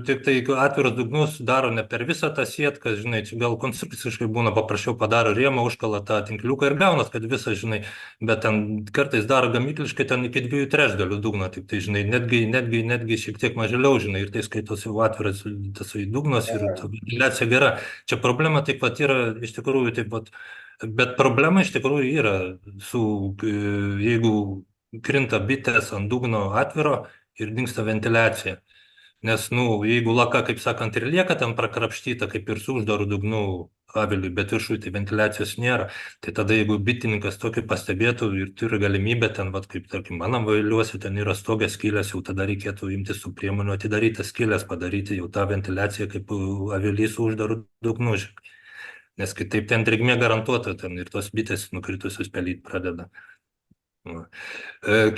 tik tai atvirus dugnus daro ne per visą tą sietką, žinai, čia gal konstrukciškai būna paprasčiau, padaro rėmą, užkala tą tinkliuką ir gaunas, kad visą, žinai, bet ten kartais daro gamykliškai ten iki 2/3 dugno, tik tai, žinai, netgi šiek tiek mažiau, žinai, ir tai skaitosi atviras tasai dugnas ir ta ventiliacija gera. Čia problema taip pat yra, iš tikrųjų, taip pat, bet problema iš tikrųjų yra jeigu krinta bitės ant dugno atviro ir dingsta ventiliacija. Nes, jeigu laka, kaip sakant, ir lieka ten prakrapštyta, kaip ir su uždaru dugnu aviliui, bet viršui tai ventiliacijos nėra, tai tada jeigu bitininkas tokį pastebėtų ir turi galimybę ten, kaip tarkim, mano vailiuose ten yra stogės skylės, jau tada reikėtų imtis tų priemonių atidaryti skylės, padaryti jau tą ventiliaciją kaip avilys su uždaru dugnu. Nes kitaip ten drėgmė garantuota, ten ir tos bitės nukritusios pelyti pradeda.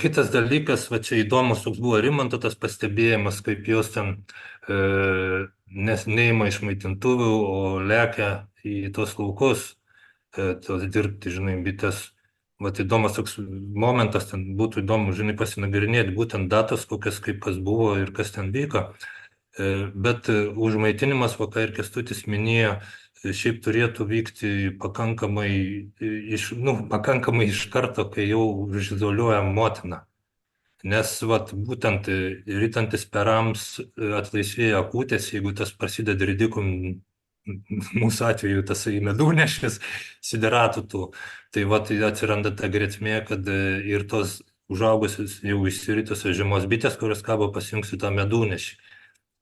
Kitas dalykas, čia įdomus toks buvo Rimanto tas pastebėjimas, kaip jos ten neima iš maitintuvių, o lekia į tos laukus, tos dirbti, žinai, bitės. Įdomus toks momentas, ten būtų įdomu, žinai, pasinagrinėti būtent datas, kokias, kaip kas buvo ir kas ten vyko. Bet užmaitinimas, ką ir Kęstutis minėjo, šiaip turėtų vykti pakankamai iš karto, kai jau užizoliuoja motiną. Nes būtent rytantis perams atlaisvėja akutės, jeigu tas prasideda ridikum, mūsų atveju tas medūnešis, sideratų tų, tai atsiranda ta grėsmė, kad ir tos užaugusios jau išsiritusios žiemos bitės, kurios kabo, pasijungs į tą medūnešį.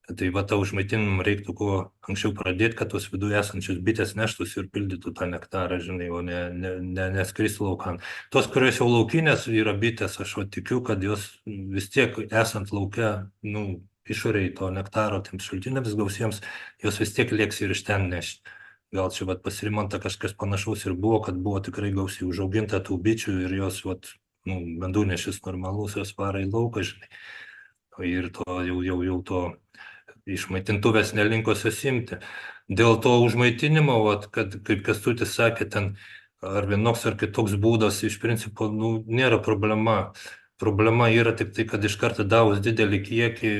Tai tą užmaitinimą reiktų kuo anksčiau pradėti, kad tos viduje esančios bitės neštųsi ir pildytų tą nektarą, žinai, o neskristų laukan. Tos, kurios jau laukinės yra bitės, aš tikiu, kad jos vis tiek esant lauke, išoriai to nektaro, tiems šaltiniams gausiems, jos vis tiek lieks ir iš ten nešti. Gal čia pas Rimantą kažkas panašaus ir buvo, kad buvo tikrai gausiai užauginta tų bičių ir jos, medūnešis normalus, jos vara į lauką, žinai. Ir to jau to išmaitintuvės nelinkosios imti. Dėl to užmaitinimo, kad, kaip Kęstutis sakė, ten ar vienoks ar kitoks būdas, iš principo, nėra problema. Problema yra tik tai, kad iš karto davus didelį kiekį,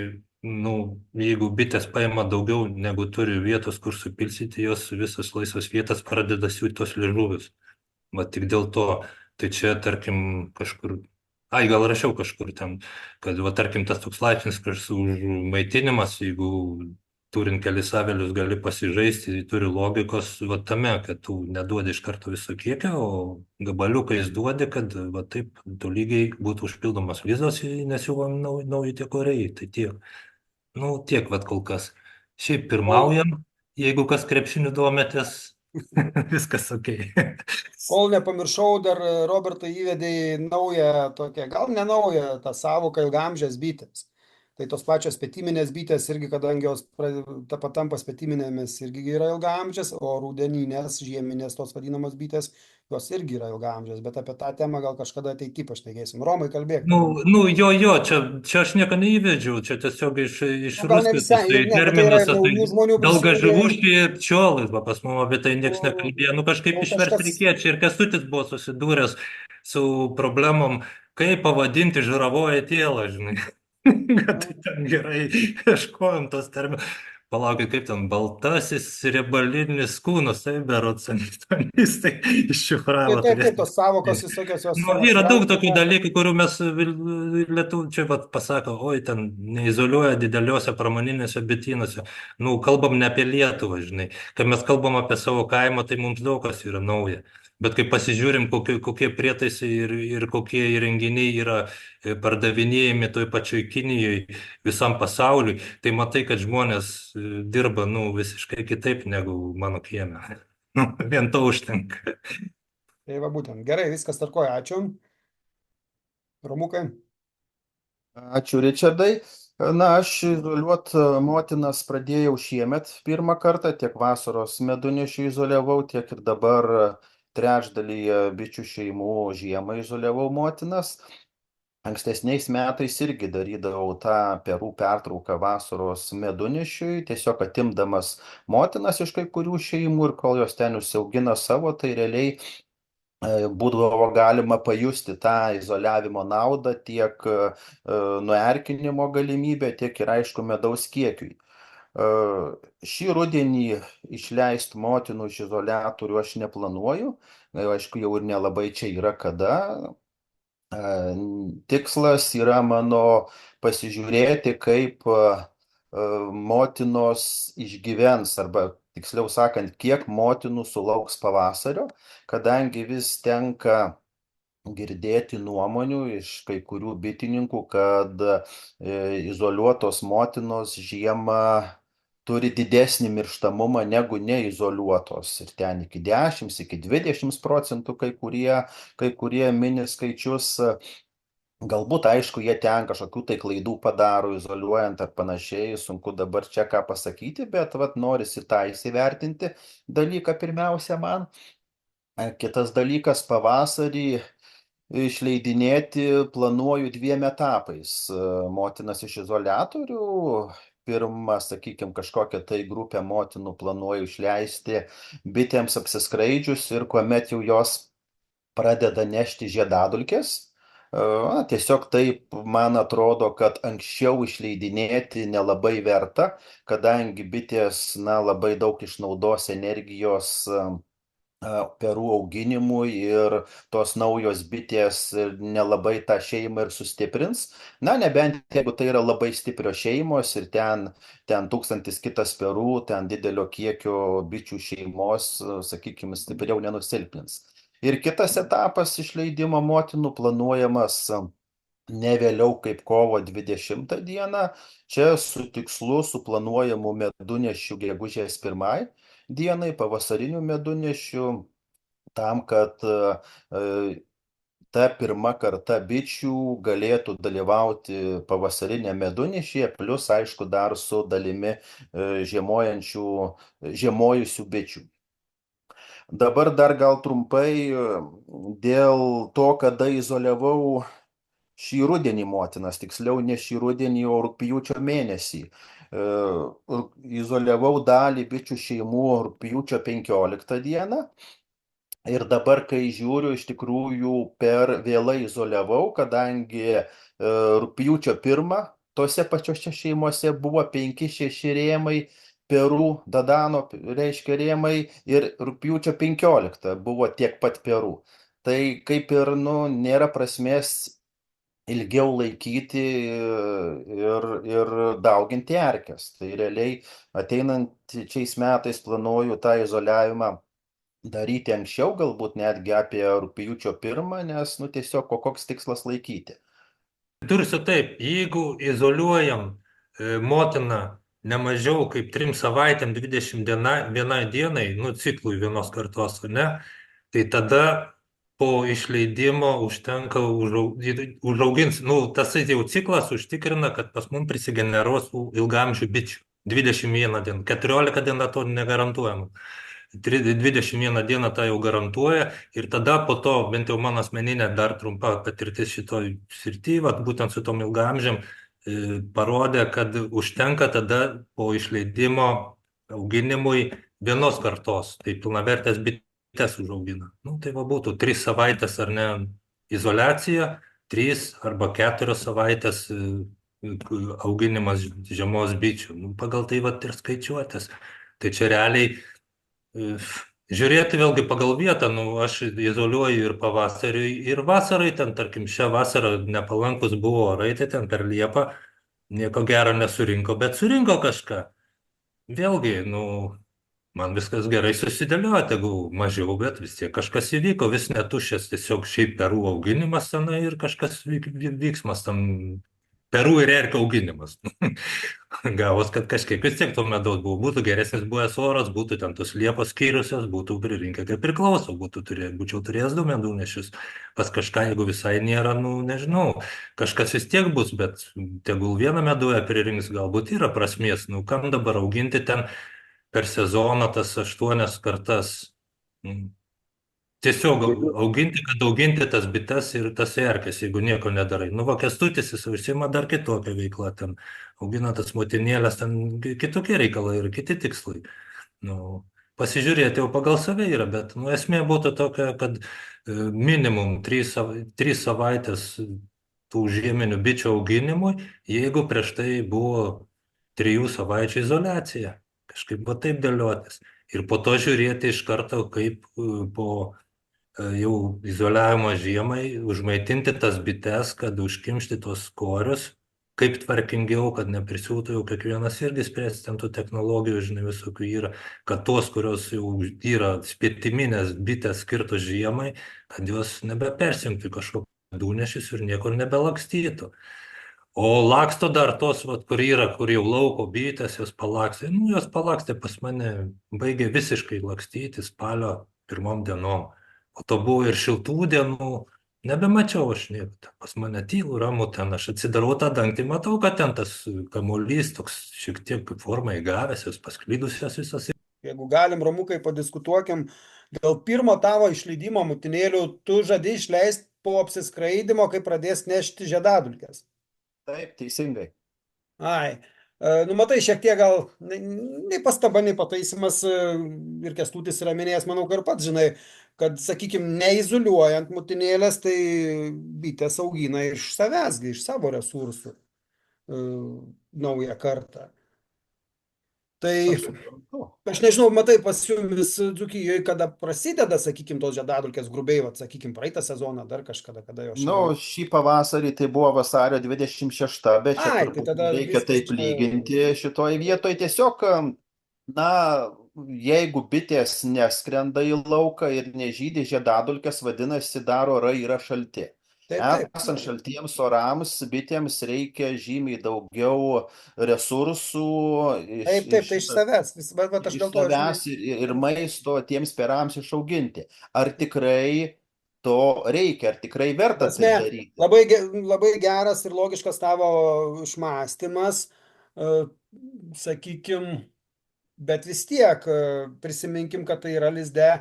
jeigu bitės paima daugiau negu turi vietos, kur supilsyti, jos visas laisvas vietas pradeda siūti tos liežuvius. Tik dėl to, tai čia, tarkim, kažkur... gal rašiau kažkur ten, kad, tarkim, tas toks laipsnis užmaitinimas, jeigu turint kelis avilius gali pasižaisti, tai turi logikos tame, kad tu neduodi iš karto viso kiekio, o gabaliukais duodi, kad taip tolygiai būtų užpildomas vizos, nes jau nauji tie koriai, tai tiek. Tiek kol kas. Šiaip pirmaujam, jeigu kas krepšiniu dometės, Viskas ok. Kol nepamiršau, dar Robertai įvedė naują tokią, gal ne naują, tą sąvoką ilgamžės bitės. Tai tos pačios petiminės bitės irgi, kadangi jos patampa petiminėmis, irgi yra ilgamžės, o rudeninės, žieminės, tos vadinamos bitės, jos irgi yra ilgamžės. Bet apie tą temą gal kažkada ateityje pašnekėsim. Romai, kalbėk tada. Jo, čia aš nieko neįvedžiau, čia tiesiog iš Nu, gal ne ruskos visai, tasai ne, bet tai yra terminas, ir tai naujų žmonių prisijungė. ilgaživuški pčiolas, va pas mus apie tai niekas Nu, nekalbėjo, nu kažkaip nu, išversti kažkas. reikėjo, čia ir Kęstutis buvo susidūręs su problemom, kaip pavadinti žaravoją tėlą, žinai. Kad tai ten gerai ieškojom tos terminus. Palaukit, kaip ten, baltasis riebalinis kūnas, tai berods lituanistai iššifravo. Taip, tos savokos visokios jos Nu, yra daug tokių atsiranda. dalykų, kurių mes lietuvių čia vat, pasako, oi, ten neizoliuoja dideliuose pramoninėse bitynuose. Nu, kalbam ne apie Lietuvą, žinai. Kai mes kalbam apie savo kaimą, tai mums daug kas yra nauja. Bet kai pasižiūrim, kokie prietaisai ir kokie įrenginiai yra pardavinėjami toj pačioj Kinijoje, visam pasauliui, tai matai, kad žmonės dirba, nu, visiškai kitaip negu mano kieme. Nu, vien to užtenka. Tai va būtent. Gerai, viskas tarkoja. Ačiū. Romukai. Ačiū, Ričardai. Na, aš izoliuot motinas pradėjau šiemet pirmą kartą, tiek vasaros medunešių izoliavau, tiek ir dabar trečdalyje bičių šeimų žiemą izoliavau motinas. Ankstesniais metais irgi darydavau tą perų pertrauką vasaros medunešiui, tiesiog atimdamas motinas iš kai kurių šeimų ir kol jos ten užsiaugina savo, tai realiai būdavo galima pajusti tą izoliavimo naudą tiek nuerkinimo galimybę, tiek ir aišku medaus kiekiui. Šį rudenį išleisti motinų iš izoliatorių aš neplanuoju, aišku jau ir nelabai čia yra kada. Tikslas yra mano pasižiūrėti, kaip motinos išgyvens, arba tiksliau sakant, kiek motinų sulauks pavasario, kadangi vis tenka girdėti nuomonių iš kai kurių bitininkų, kad izoliuotos motinos žiemą turi didesnį mirštamumą negu neizoliuotos. Ir ten iki 10, iki 20% kai kurie mini skaičius. Galbūt, aišku, jie ten kažkokių tai klaidų padaro, izoliuojant ar panašiai, sunku dabar čia ką pasakyti, bet vat norisi tą įsivertinti dalyką pirmiausia man. Kitas dalykas, pavasarį išleidinėti planuoju 2 etapais. Motinas iš izoliatorių, pirmą, sakykime, kažkokią tai grupę motinų planuoju išleisti bitėms apsiskraidžius ir kuomet jau jos pradeda nešti žiedadulkes. Tiesiog taip man atrodo, kad anksčiau išleidinėti nelabai verta, kadangi bitės labai daug išnaudos energijos perų auginimui ir tos naujos bitės nelabai tą šeimą ir sustiprins. Nebent jeigu tai yra labai stiprios šeimos ir ten 1000 kitas perų, ten didelio kiekio bičių šeimos, sakykime, stipriau nenusilpnins. Ir kitas etapas išleidimo motinų planuojamas ne vėliau kaip kovo 20 dieną. Čia su tikslu suplanuojamu medunešiu gegužės 1 dienai, pavasarinių medunešių, tam, kad ta pirma karta bičių galėtų dalyvauti pavasarinė medunešyje, plus aišku dar su dalimi žiemojusių bičių. Dabar dar gal trumpai dėl to, kada izoliavau šį rudenį motinas, tiksliau ne šį rudenį, o rugpjūčio mėnesį. Izoliavau dalį bičių šeimų rugpjūčio 15 dieną. Ir dabar, kai žiūriu, iš tikrųjų per vėlai izoliavau, kadangi rugpjūčio 1 tose pačiose šeimose buvo 5-6 rėmai, perų, dadano, reiškia rėmai, ir rugpjūčio 15 buvo tiek pat perų. Tai kaip ir nėra prasmės ilgiau laikyti ir dauginti erkes. Tai realiai ateinančiais metais planuoju tą izoliavimą daryti anksčiau, galbūt netgi apie rugpjūčio 1, nes tiesiog koks tikslas laikyti. Tursiu taip, jeigu izoliuojam motiną nemažiau kaip 3 savaitėm 21 dienai, nu, ciklui vienos kartos, ar ne? Tai tada po išleidimo užtenka užaugins, nu, tas jau ciklas užtikrina, kad pas mums prisigeneruos tų ilgamžių bičių. 21 dieną, 14 dieną to negarantuojama. 21 dieną tą jau garantuoja ir tada po to, bent jau mano asmeninė dar trumpa patirtis šitoj srity, vat, būtent su tom ilgamžiam, parodė, kad užtenka tada po išleidimo auginimui vienos kartos, tai pilnavertės bitės užaugina. Nu, tai va būtų 3 savaitės ar ne izoliacija, 3 arba 4 savaitės auginimas žiemos bičių. Nu, pagal tai va ir skaičiuotės. Tai čia realiai žiūrėti vėlgi pagal vietą, nu, aš izoliuoju ir pavasariui, ir vasarai, ten, tarkim, šią vasarą nepalankus buvo orai, tai ten per Liepą nieko gero nesurinko, bet surinko kažką. Vėlgi, nu, man viskas gerai susidėliojo, tegul mažiau, bet vis tiek kažkas įvyko, vis netušęs tiesiog šiaip perų auginimas tenai ir kažkas vyksmas tam. Perų ir erkių auginimas. Gavos, kad kažkaip vis tiek to medaus buvo. Būtų geresnis buvęs oras, būtų ten tos liepos skyrusios, būtų pririnkę kaip priklauso, būčiau turėjęs 2 medunešius. Pas kažką, jeigu visai nėra, nu, nežinau, kažkas vis tiek bus, bet tegul vieną medują pririnks, galbūt yra prasmės. Nu, kam dabar auginti ten per sezoną tas 8 kartas? Tiesiog auginti, kad auginti tas bites ir tas erkes, jeigu nieko nedarai. Nu, va, Kęstutis, jis užsiima dar kitokią veiklą, ten augina tas motinėlės, ten kitokie reikalai ir kiti tikslai. Nu, pasižiūrėti jau pagal save yra, bet nu, esmė būtų tokia, kad minimum 3 savaitės tų žieminių bičių auginimui, jeigu prieš tai buvo 3 savaičių izoliacija. Kažkaip va taip dėliotis. Ir po to žiūrėti iš karto, kaip po jau izoliavimo žiemai užmaitinti tas bites, kad užkimšti tos korius, kaip tvarkingiau, kad neprisiūtų jau kiekvienas irgi spręsti, ten tų technologijų, žinai, visokių yra, kad tos, kurios jau yra spėtiminės bitės skirtos žiemai, kad jos nebepersimtų kažkokius dūnešius ir niekur nebelakstytų. O laksto dar tos, vat, kur jau lauko bitės, jos palakstė. Nu, jos palakstė pas mane, baigė visiškai lakstyti spalio 1 dienom. O to buvo ir šiltų dienų, nebemačiau aš nieko. Pas mane tylu, ramu ten, aš atsidarau tą dangtį, matau, kad ten tas kamuolys toks šiek tiek formą įgavęs, jos pasklydusios visas. Jeigu galim, Romukai, padiskutuokim, dėl pirmo tavo išleidimo mutinėlių tu žadi išleisti po apsiskraidimo, kai pradės nešti žiedadulkes. Taip, teisingai. Ai, nu matai, šiek tiek gal, nei pastaba, nei pataisimas ir Kęstutis yra minėjęs, manau, ir pats žinai, kad, sakykime, neizoliuojant mutinėlės, tai bitės augina iš savęs, iš savo resursų naują kartą. Tai aš nežinau, matai, pas jumis Dzūkijoje, kada prasideda, sakykime, tos žiedadulkės grubiai, vat, sakykime, praeitą sezoną, dar kažkada, kada jos... Nu, šį pavasarį tai buvo vasario 26, bet čia tai tada reikia taip lyginti šitoj vietoj. Tiesiog, na, jeigu bitės neskrenda į lauką ir nežydi žiedadulkės, vadinasi, daro orai yra šalti. Esant šaltiems orams, bitėms reikia žymiai daugiau resursų taip, iš savęs, aš dėl to ir maisto tiems perams išauginti. Ar tikrai to reikia, ar tikrai verta tai daryti? Labai geras ir logiškas tavo išmąstymas, sakykim, bet vis tiek prisiminkim, kad tai yra lizde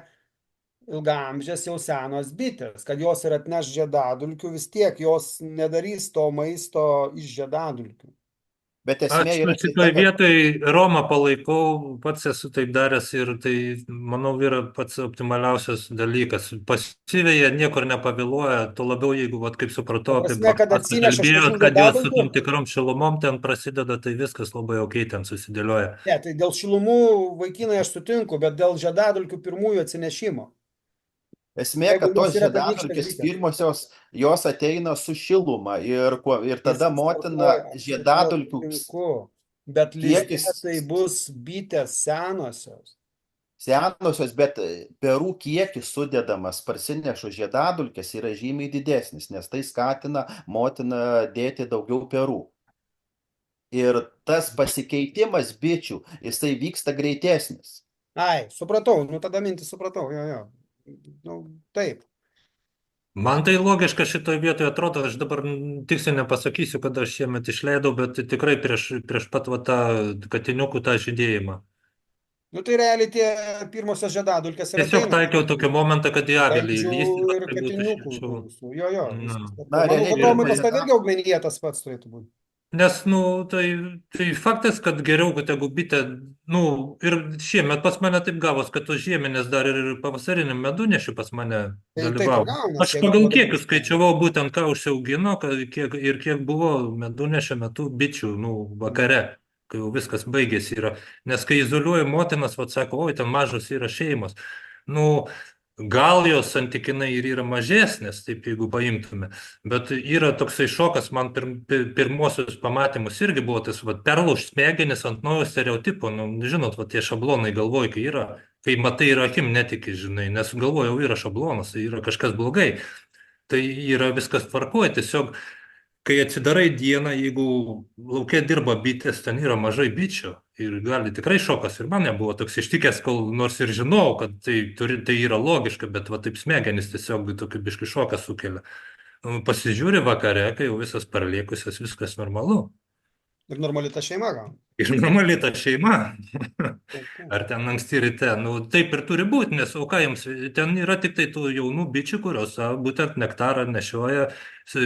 ilgaamžės jau senos bitės, kad jos ir atneš žiedadulkių, vis tiek jos nedarys to maisto iš žiedadulkių. Bet esmė yra... Aš šitoj vietoj Romą palaikau, pats esu taip daręs ir tai, manau, yra pats optimaliausias dalykas. Pasiveja, niekur nepavėluoja, tuo labiau, jeigu, vat, kaip supratau, kalbėjot, kad jos su tam tikrom šilumom ten prasideda, tai viskas labai ok ten susidėlioja. Ne, tai dėl šilumų, vaikinai, aš sutinku, bet dėl žiedadulkių pirmųjų atsinešimo. Esmė, kad tos žiedadulkės pirmosios, jos ateina su šiluma ir tada motina žiedadulkių bet lizde tai bus bitės senosios. Senosios, bet perų kiekis sudedamas parsinešus žiedadulkės yra žymiai didesnis, nes tai skatina motiną dėti daugiau perų. Ir tas pasikeitimas bičių, jisai vyksta greitesnis. Ai, supratau, nu tada mintį supratau, jo. Nu, taip. Man tai logiška šitoje vietoje atrodo, aš dabar tiksliai nepasakysiu, kada aš šiemet išleidau, bet tikrai prieš pat va tą katiniukų tą žydėjimą. Nu tai realiai tie pirmosios žiedadulkės ir Tiesiog ateina. taikiau tokį momentą, kad į avilį Vabzdžių įlįsti, ir kad tai būtų katiniukų tų šilčiau. visų. Jo, Na. viskas. Na, Manau, realiai kad Romai pirma pas tave irgi augmenija tas pats turėtų būti. Nes, nu, tai faktas, kad geriau, kad tegu bitė, nu, ir šiemet pas mane taip gavos, kad tos žieminės dar ir pavasariniam medunešiu pas mane Tai taip ir dalyvavo. gaunas. Aš pagal kiekius skaičiavau būtent, ką užsiaugino, kiek buvo medunešio metu bičių, nu, vakare, kai jau viskas baigėsi yra. Nes kai izoliuoju motinas, vat sako, oi, ten mažos yra šeimos. Nu, gal jos santykinai ir yra mažesnės, taip jeigu paimtume, bet yra toksai šokas, man pirmosius pamatymus irgi buvo tas, vat, perlaužt smegenis ant naujo stereotipo, nu, žinot, vat, tie šablonai galvoj, kai matai ir akim netiki, žinai, nes galvojau, yra šablonas, tai yra kažkas blogai, tai yra viskas tvarkoja, tiesiog kai atsidarai dieną, jeigu laukia dirba bitės, ten yra mažai bičių ir gali tikrai šokas ir man nebuvo toks ištikęs, kol nors ir žinau, kad tai yra logiška, bet va taip smegenis tiesiog tokį biškį šoką sukelia. Pasižiūri vakare, kai jau visas parliekusias, viskas normalu. Ir normali ta šeima gauna. Ir normali ta šeima. Taip, taip. Ar ten anksti ryte, nu taip ir turi būti, nes o ką jiems, ten yra tik tai tų jaunų bičių, kurios būtent nektarą nešioja,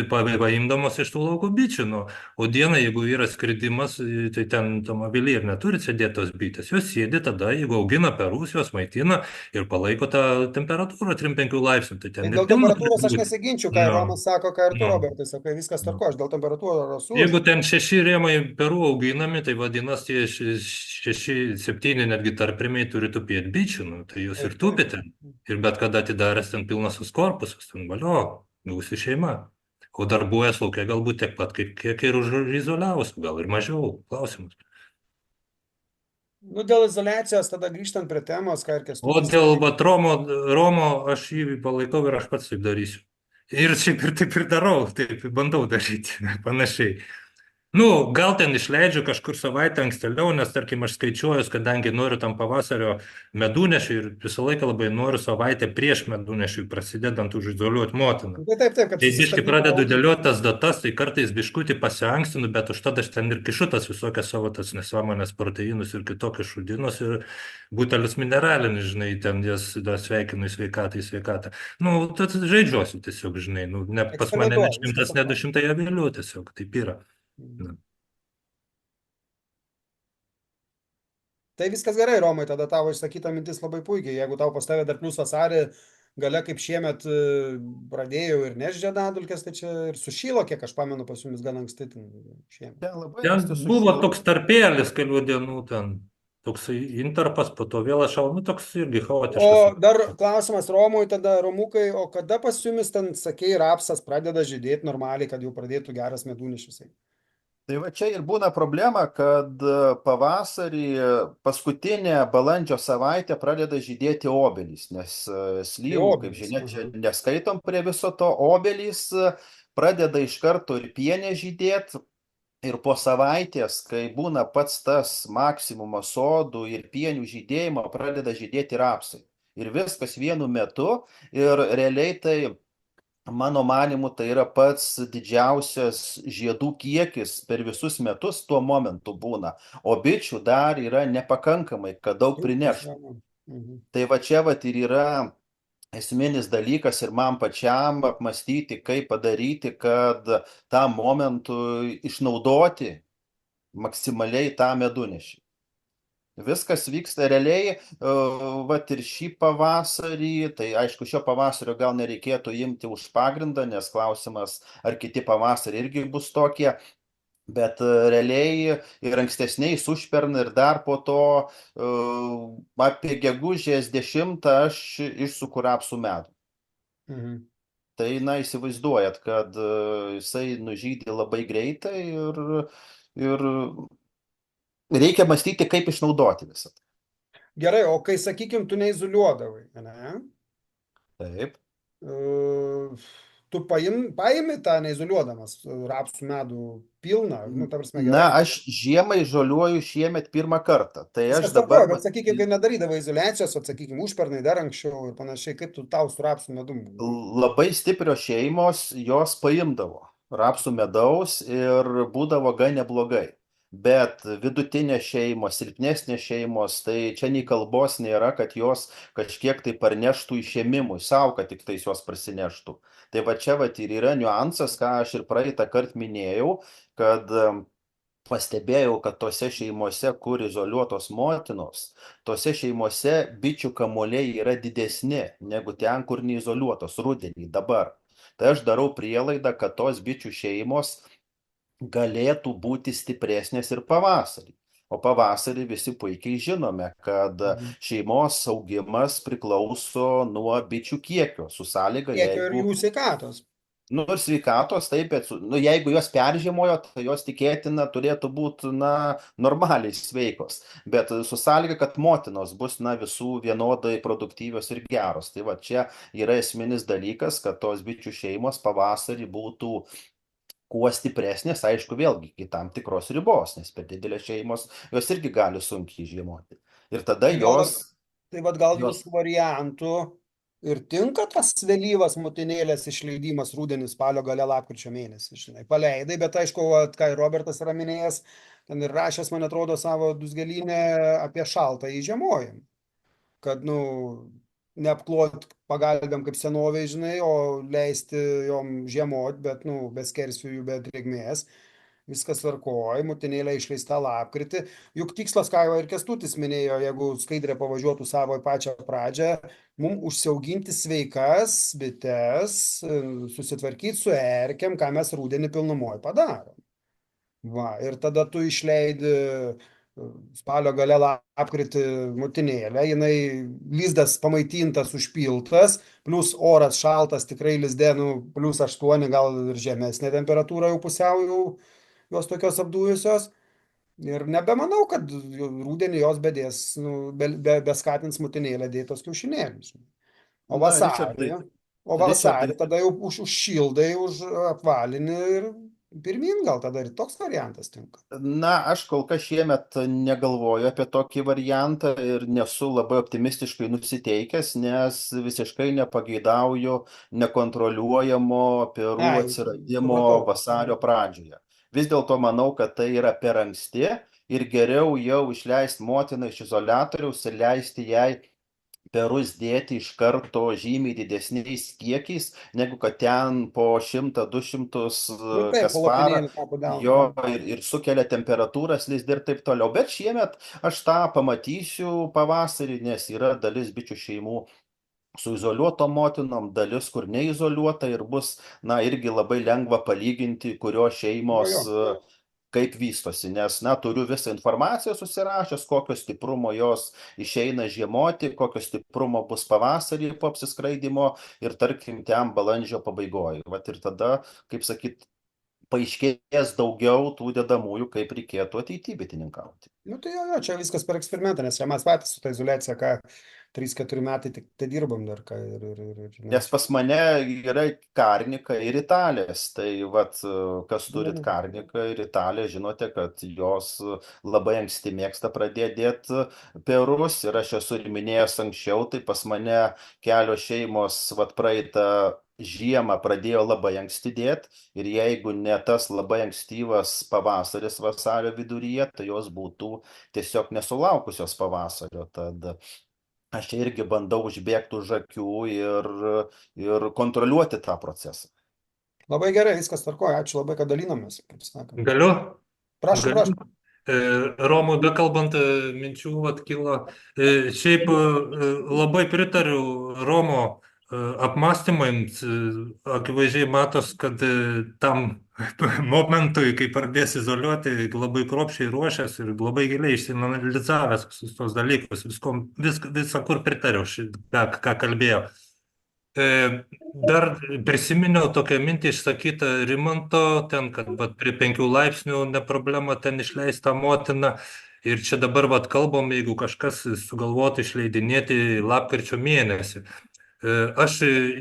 paimdamos iš tų lauko bičių, nu, o dieną, jeigu yra skridimas, tai ten tam avily ir neturi sėdėti tos bitės, jos sėdi tada, jeigu augina perus, jos maitina ir palaiko tą temperatūrą 3-5 laipsnių, tai Tai ten dėl ir pilna temperatūros aš turi būt. nesiginčiu, ką ir Nu, Romas sako, ką ir tu, nu. Robertai, sakai, viskas tvarko, aš dėl temperatūros Jeigu ten 6 rėmai perų auginami, tai vadinasi, tie 6-7 netgi tarprimiai turi tupėti bičių, nu, tai jūs ir tupite. Ir bet kada atidaręs ten pilnas korpusas, ten valio, gausi šeima. O darbuojas laukia galbūt tiek pat, kiek ir užizoliavus, gal ir mažiau, klausimus. Nu, dėl izoliacijos, tada grįžtant prie temos, ką ir O Kęstutis. dėl vat, Romo aš jį palaikau ir aš pats taip darysiu. Ir šiaip ir taip ir darau, taip bandau daryti, panašiai. Nu, gal ten išleidžiu kažkur savaitę ankstėliau, nes tarkim aš skaičiuoju, kadangi noriu tam pavasario medunešiui ir visą laiką labai noriu savaitę prieš medunešiui prasidedant užizoliuoti motiną. Tai taip, kad Tai biškai susistatytų pradedu augintį. dėlioti tas datas, tai kartais biškutį pasiankstinu, bet užtat aš ten ir kišu tas visokias savo tas nesąmonės proteinus ir kitokius šudinus ir butelius mineralinius, žinai, ten jas sveikinu į sveikatą. Nu, tas žaidžiuosi tiesiog, žinai, nu, ne, pas mane ne Eksperimentuoji, viskas 100, ne tvarkoj. 200 avilių, tiesiog taip yra. Na. Tai viskas gerai, Romai, tada tavo išsakyta mintis labai puikiai. Jeigu tau pas tave dar plius vasarį gale kaip šiemet pradėjau ir nežiedadulkės, tai čia ir sušylo, kiek aš pamenu, pas jumis gan anksti šiemet. Ten labai Ten anksti buvo sušyla. toks tarpėlis kelių dienų ten, toksai intarpas, po to vėl aš šau, nu toks irgi O chaotiškas. dar klausimas Romui, tada Romukai, o kada pas jumis ten, sakei, rapsas pradeda žydėti normaliai, kad jau pradėtų geras medunešis? Tai va čia ir būna problema, kad pavasarį paskutinę balandžio savaitę pradeda žydėti obelys, nes slyvų, kaip obelys, žinia, čia neskaitom prie viso to, obelys pradeda iš karto ir pienė žydėti. Ir po savaitės, kai būna pats tas maksimumas sodų ir pienių žydėjimo, pradeda žydėti rapsai. Ir viskas vienu metu. Ir realiai tai, mano manimu, tai yra pats didžiausias žiedų kiekis per visus metus tuo momentu būna. O bičių dar yra nepakankamai, kad daug prineštų. Tai va čia va ir yra esminis dalykas ir man pačiam apmastyti, kaip padaryti, kad tam momentu išnaudoti maksimaliai tą medunešį. Viskas vyksta realiai, vat ir šį pavasarį, tai aišku, šio pavasario gal nereikėtų imti už pagrindą, nes klausimas, ar kiti pavasarį irgi bus tokie. Bet realiai ir ankstesniais užpernai ir dar po to apie gegužės 10 aš išsuku rapsų medų. Tai, na, įsivaizduojat, kad jisai nužydi labai greitai ir reikia mąstyti, kaip išnaudoti visą. Gerai, o kai, sakykim, tu neizoliuodavai, ne? Taip. tu paimi tą neizoliuodamas rapsų medų pilną, nu, ta prasme, Na, gerai. aš žiemą izoliuoju šiemet pirmą kartą. Tai aš Viskas dabar tvarkoja, bet sakykime, kai nedarydavo izoliacijos, sakykime, užpernai dar anksčiau ir panašiai, kaip tu tau su rapsų medum buvo? labai stiprios šeimos jos paimdavo rapsų medaus ir būdavo gan neblogai. Bet vidutinės šeimos, silpnesnės šeimos, tai čia nei kalbos nėra, kad jos kažkiek tai parneštų išėmimui, savo, kad tik tais jos prasineštų. Tai va čia va ir yra niuansas, ką aš ir praeitą kartą minėjau, kad pastebėjau, kad tose šeimose, kur izoliuotos motinos, tose šeimose bičių kamuoliai yra didesni negu ten, kur neizoliuotos rudenį dabar. Tai aš darau prielaidą, kad tos bičių šeimos galėtų būti stipresnės ir pavasarį. O pavasarį visi puikiai žinome, kad šeimos augimas priklauso nuo bičių kiekio, su sąlyga, Kiekio ir jeigu jų sveikatos. nu ir sveikatos, taip, bet jeigu jos peržiemojo, tai jos tikėtina turėtų būti, normaliai sveikos. Bet su sąlyga, kad motinos bus, visų vienodai produktyvios ir geros. Tai va čia yra esminis dalykas, kad tos bičių šeimos pavasarį būtų kuo stipresnės, aišku, vėlgi iki tam tikros ribos, nes per didelės šeimos jos irgi gali sunkiai žiemoti. Ir tada Tai vad gal jos jūsų variantų ir tinka tas vėlyvas motinėlės išleidimas rudenį spalio gale lapkričio mėnesį, žinai, paleidai, bet aišku, ką ir Robertas yra minėjęs, ten ir rašęs, man atrodo, savo dusgelinę apie šaltą įžiemojimą, kad, neapklot pagalbėm kaip senovėj, žinai, o leisti jom žiemot, bet, be skersvėjų, be drėgmės. Viskas tvarkoj, motinėlė išleista lapkritį. Juk tikslas, ką jau ir Kęstutis minėjo, jeigu Skaidrė pavažiuotų savo į pačią pradžią, mums užsiauginti sveikas bites, susitvarkyti su erkėm, ką mes rudenį pilnumoj padarom. Va, ir tada tu išleidi spalio gale lapkritį motinėlę, jinai lizdas pamaitintas, užpiltas, plus oras šaltas, tikrai lizde, +8, gal ir žemesnė temperatūra jau pusiau jau jos tokios apdūjusios. Ir nebemanau, kad rudenį jos bedės, beskatins motinėlę dėtos kiaušinėlius. O vasarį tada jau užšildai, apvalini ir pirmin, gal tada ir toks variantas tinka. Aš kol kas šiemet negalvoju apie tokį variantą ir nesu labai optimistiškai nusiteikęs, nes visiškai nepageidauju nekontroliuojamo perų atsiradimo vasario pradžioje. Vis dėlto manau, kad tai yra per anksti ir geriau jau išleisti motiną iš izoliatoriaus ir leisti jai perus dėti iš karto žymiai didesniais kiekiais, negu kad ten po 100-200 kas parą jo ir sukelia temperatūras lizde ir taip toliau. Bet šiemet aš tą pamatysiu pavasarį, nes yra dalis bičių šeimų su izoliuotom motinom, dalis, kur neizoliuota ir bus, irgi labai lengva palyginti, kurios šeimos kaip vystosi, nes, turiu visą informaciją susirašęs, kokio stiprumo jos išeina žiemoti, kokio stiprumo bus pavasarį po apsiskraidimo ir tarkim ten balandžio pabaigoje. Vat ir tada, kaip sakyt, paaiškės daugiau tų dedamųjų, kaip reikėtų ateityje bitininkauti. Tai čia viskas per eksperimentą, nes čia mes patys su ta izoliacija, ką 3-4 metai tik tai dirbam dar. Nes pas mane yra karnika ir italės, tai kas turit karniką ir italę, žinote, kad jos labai anksti mėgsta pradėti dėti perus ir aš esu ir minėjęs anksčiau, tai pas mane kelios šeimos praeitą žiemą pradėjo labai anksti dėti ir jeigu ne tas labai ankstyvas pavasaris vasario viduryje, tai jos būtų tiesiog nesulaukusios pavasario. Tad aš čia irgi bandau užbėgti už akių ir kontroliuoti tą procesą. Labai gerai, viskas tvarkoja. Ačiū labai, kad dalinomės. Galiu? Prašau. Romui bekalbant, minčių kilo. Šiaip labai pritariu Romo apmąstymams. Akivaizdžiai matos, kad tam momentui, kai pradės izoliuoti, labai kruopščiai ruošęs ir labai giliai išsianalizavęs visus tos dalykus, visą kur pritariau, ką kalbėjau. Dar prisiminiau tokią mintį išsakytą Rimanto, ten, kad prie 5 laipsnių ne problema ten išleista motina. Ir čia dabar kalbam, jeigu kažkas sugalvotų išleidinėti lapkričio mėnesį. Aš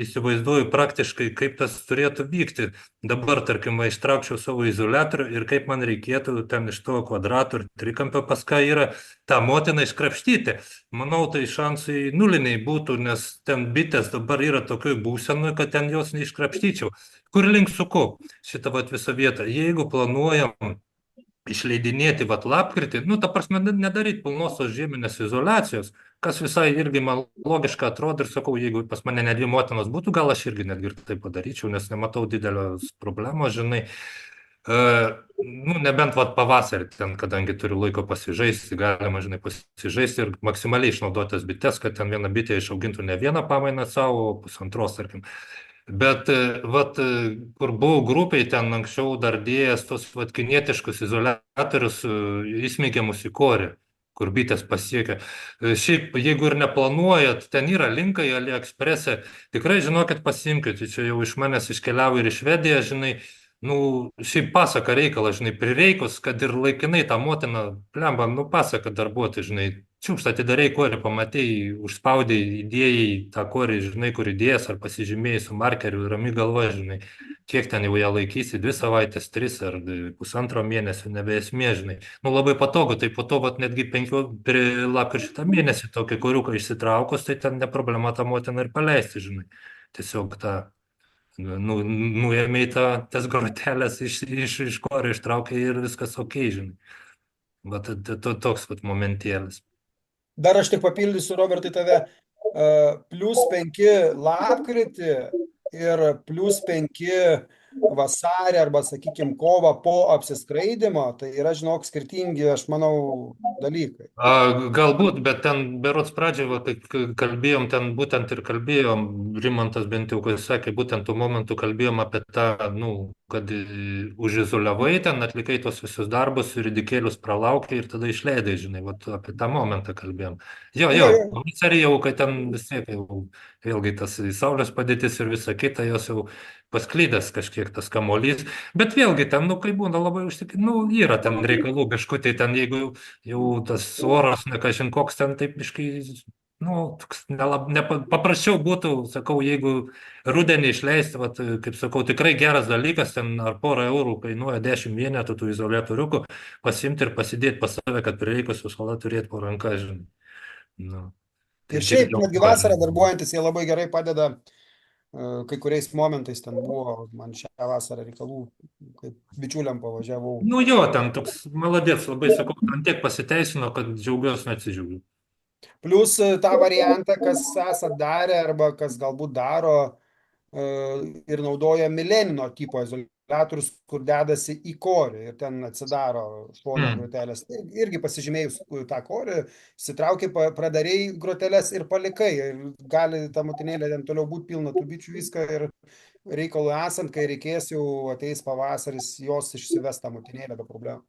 įsivaizduoju praktiškai, kaip tas turėtų vykti. Dabar, tarkim, va, ištraukčiau savo izoliatorių ir kaip man reikėtų ten iš to kvadrato ir trikampio pas ką yra tą motiną iškrapštyti. Manau, tai šansai nuliniai būtų, nes ten bitės dabar yra tokioj būsenoj, kad ten jos neiškrapštyčiau. Kur link suku šitą vat visą vietą? Jeigu planuojam išleidinėti vat lapkritį, nu, ta prasme, nedaryti pilnosios žieminės izoliacijos, kas visai irgi man logiška atrodo ir sakau, jeigu pas mane ne dvi motinos būtų, gal aš irgi netgi ir tai padaryčiau, nes nematau didelios problemos, žinai. Nu, nebent vat pavasarį ten, kadangi turiu laiko pasižaisti, galima, žinai, pasižaisti ir maksimaliai išnaudoti tas bites, kad ten viena bitė išaugintų ne vieną pamainą savo, o pusantros, tarkim. Bet vat, kur buvau grupiai, ten anksčiau dar dėjęs tos vat kinietiškus izoliatorius įsmeigiamus į korį, kur bitės pasiekia. Šiaip, jeigu ir neplanuojat, ten yra linkai AliExpress'e, tikrai žinokit, pasiimkite, čia jau iš manęs iškeliavo ir į Švediją, žinai, nu, šiaip pasaka reikalas, žinai, prireikus, kad ir laikinai tą motiną, plemba, nu, pasaka darbuoti, žinai, čiūpst atidarei korį, pamatėjai, užspaudėjai, įdėjai tą korį, žinai, kur įdėjęs, ar pasižymėjai su markeriu, rami galva, žinai, kiek ten jau ją laikysi, 2 savaitės, 3 ar pusantro mėnesio, nebeesmė, žinai. Nu, labai patogu, tai po to, vat, netgi 5 lapkričio šitą mėnesį tokį koriuką išsitraukus, tai ten ne problema tą motiną ir paleisti, žinai. Tiesiog tą, nu, nuėmė tas grotelės iš korio, ištraukė ir viskas ok, žinai. Bet toks vat momentėlis. Dar aš tik papildysiu, Robertai, tave. +5 lapkritį ir +5 vasarį arba, sakykime, kovą po apsiskraidimo, tai yra, žinok, skirtingi, aš manau, dalykai. Galbūt, bet ten berods pradžioje, va, kai kalbėjom, ten būtent ir kalbėjom, Rimantas bent jau, kai sakė, būtent tuo momentu kalbėjom apie tą, nu, kad užizoliavai ten, atlikai tos visus darbus, ridikėlius pralaukai ir tada išleidai, žinai, va, apie tą momentą kalbėjom. Jo, Jo, jo. pavasarį jau, kai ten vis tiek jau, vėlgi tas saulės padėtis ir visa kita, jos jau pasklydęs kažkiek tas kamolys, bet vėlgi ten, nu, kai būna labai nu, yra ten reikalų, biškutai ten, jeigu jau tas oras, ne kažin koks ten taip biškai, nu, paprasčiau būtų, sakau, jeigu rudenį išleisti, vat, kaip sakau, tikrai geras dalykas, ten ar porą eurų kainuoja 10 vienetų tų izoliatoriukų, pasimti ir pasidėti pas save, kad prireikus visada turėti po ranką, žinai. Nu, Ir šiaip, netgi vasarą darbuojantis, jie labai gerai padeda kai kuriais momentais. Ten buvo man šią vasarą reikalų, kaip bičiuliam pavažiavau. Nu jo, ten toks maladės, labai sakau, ten tiek pasiteisino, kad džiaugiuosi, neatsidžiaugiu. Plus tą variantą, kas esat darę arba kas galbūt daro ir naudoja milenino tipo izoliatorius, kur dedasi į korį ir ten atsidaro šono grotelės. Irgi pasižymėjus tą korį, sitraukiai, pradarėjai groteles ir palikai. Ir gali ta motinėlė ten toliau būti pilna tų bičių viską ir reikalų esant, kai reikės jau ateis pavasaris, jos išsives tą motinėlę be problemų.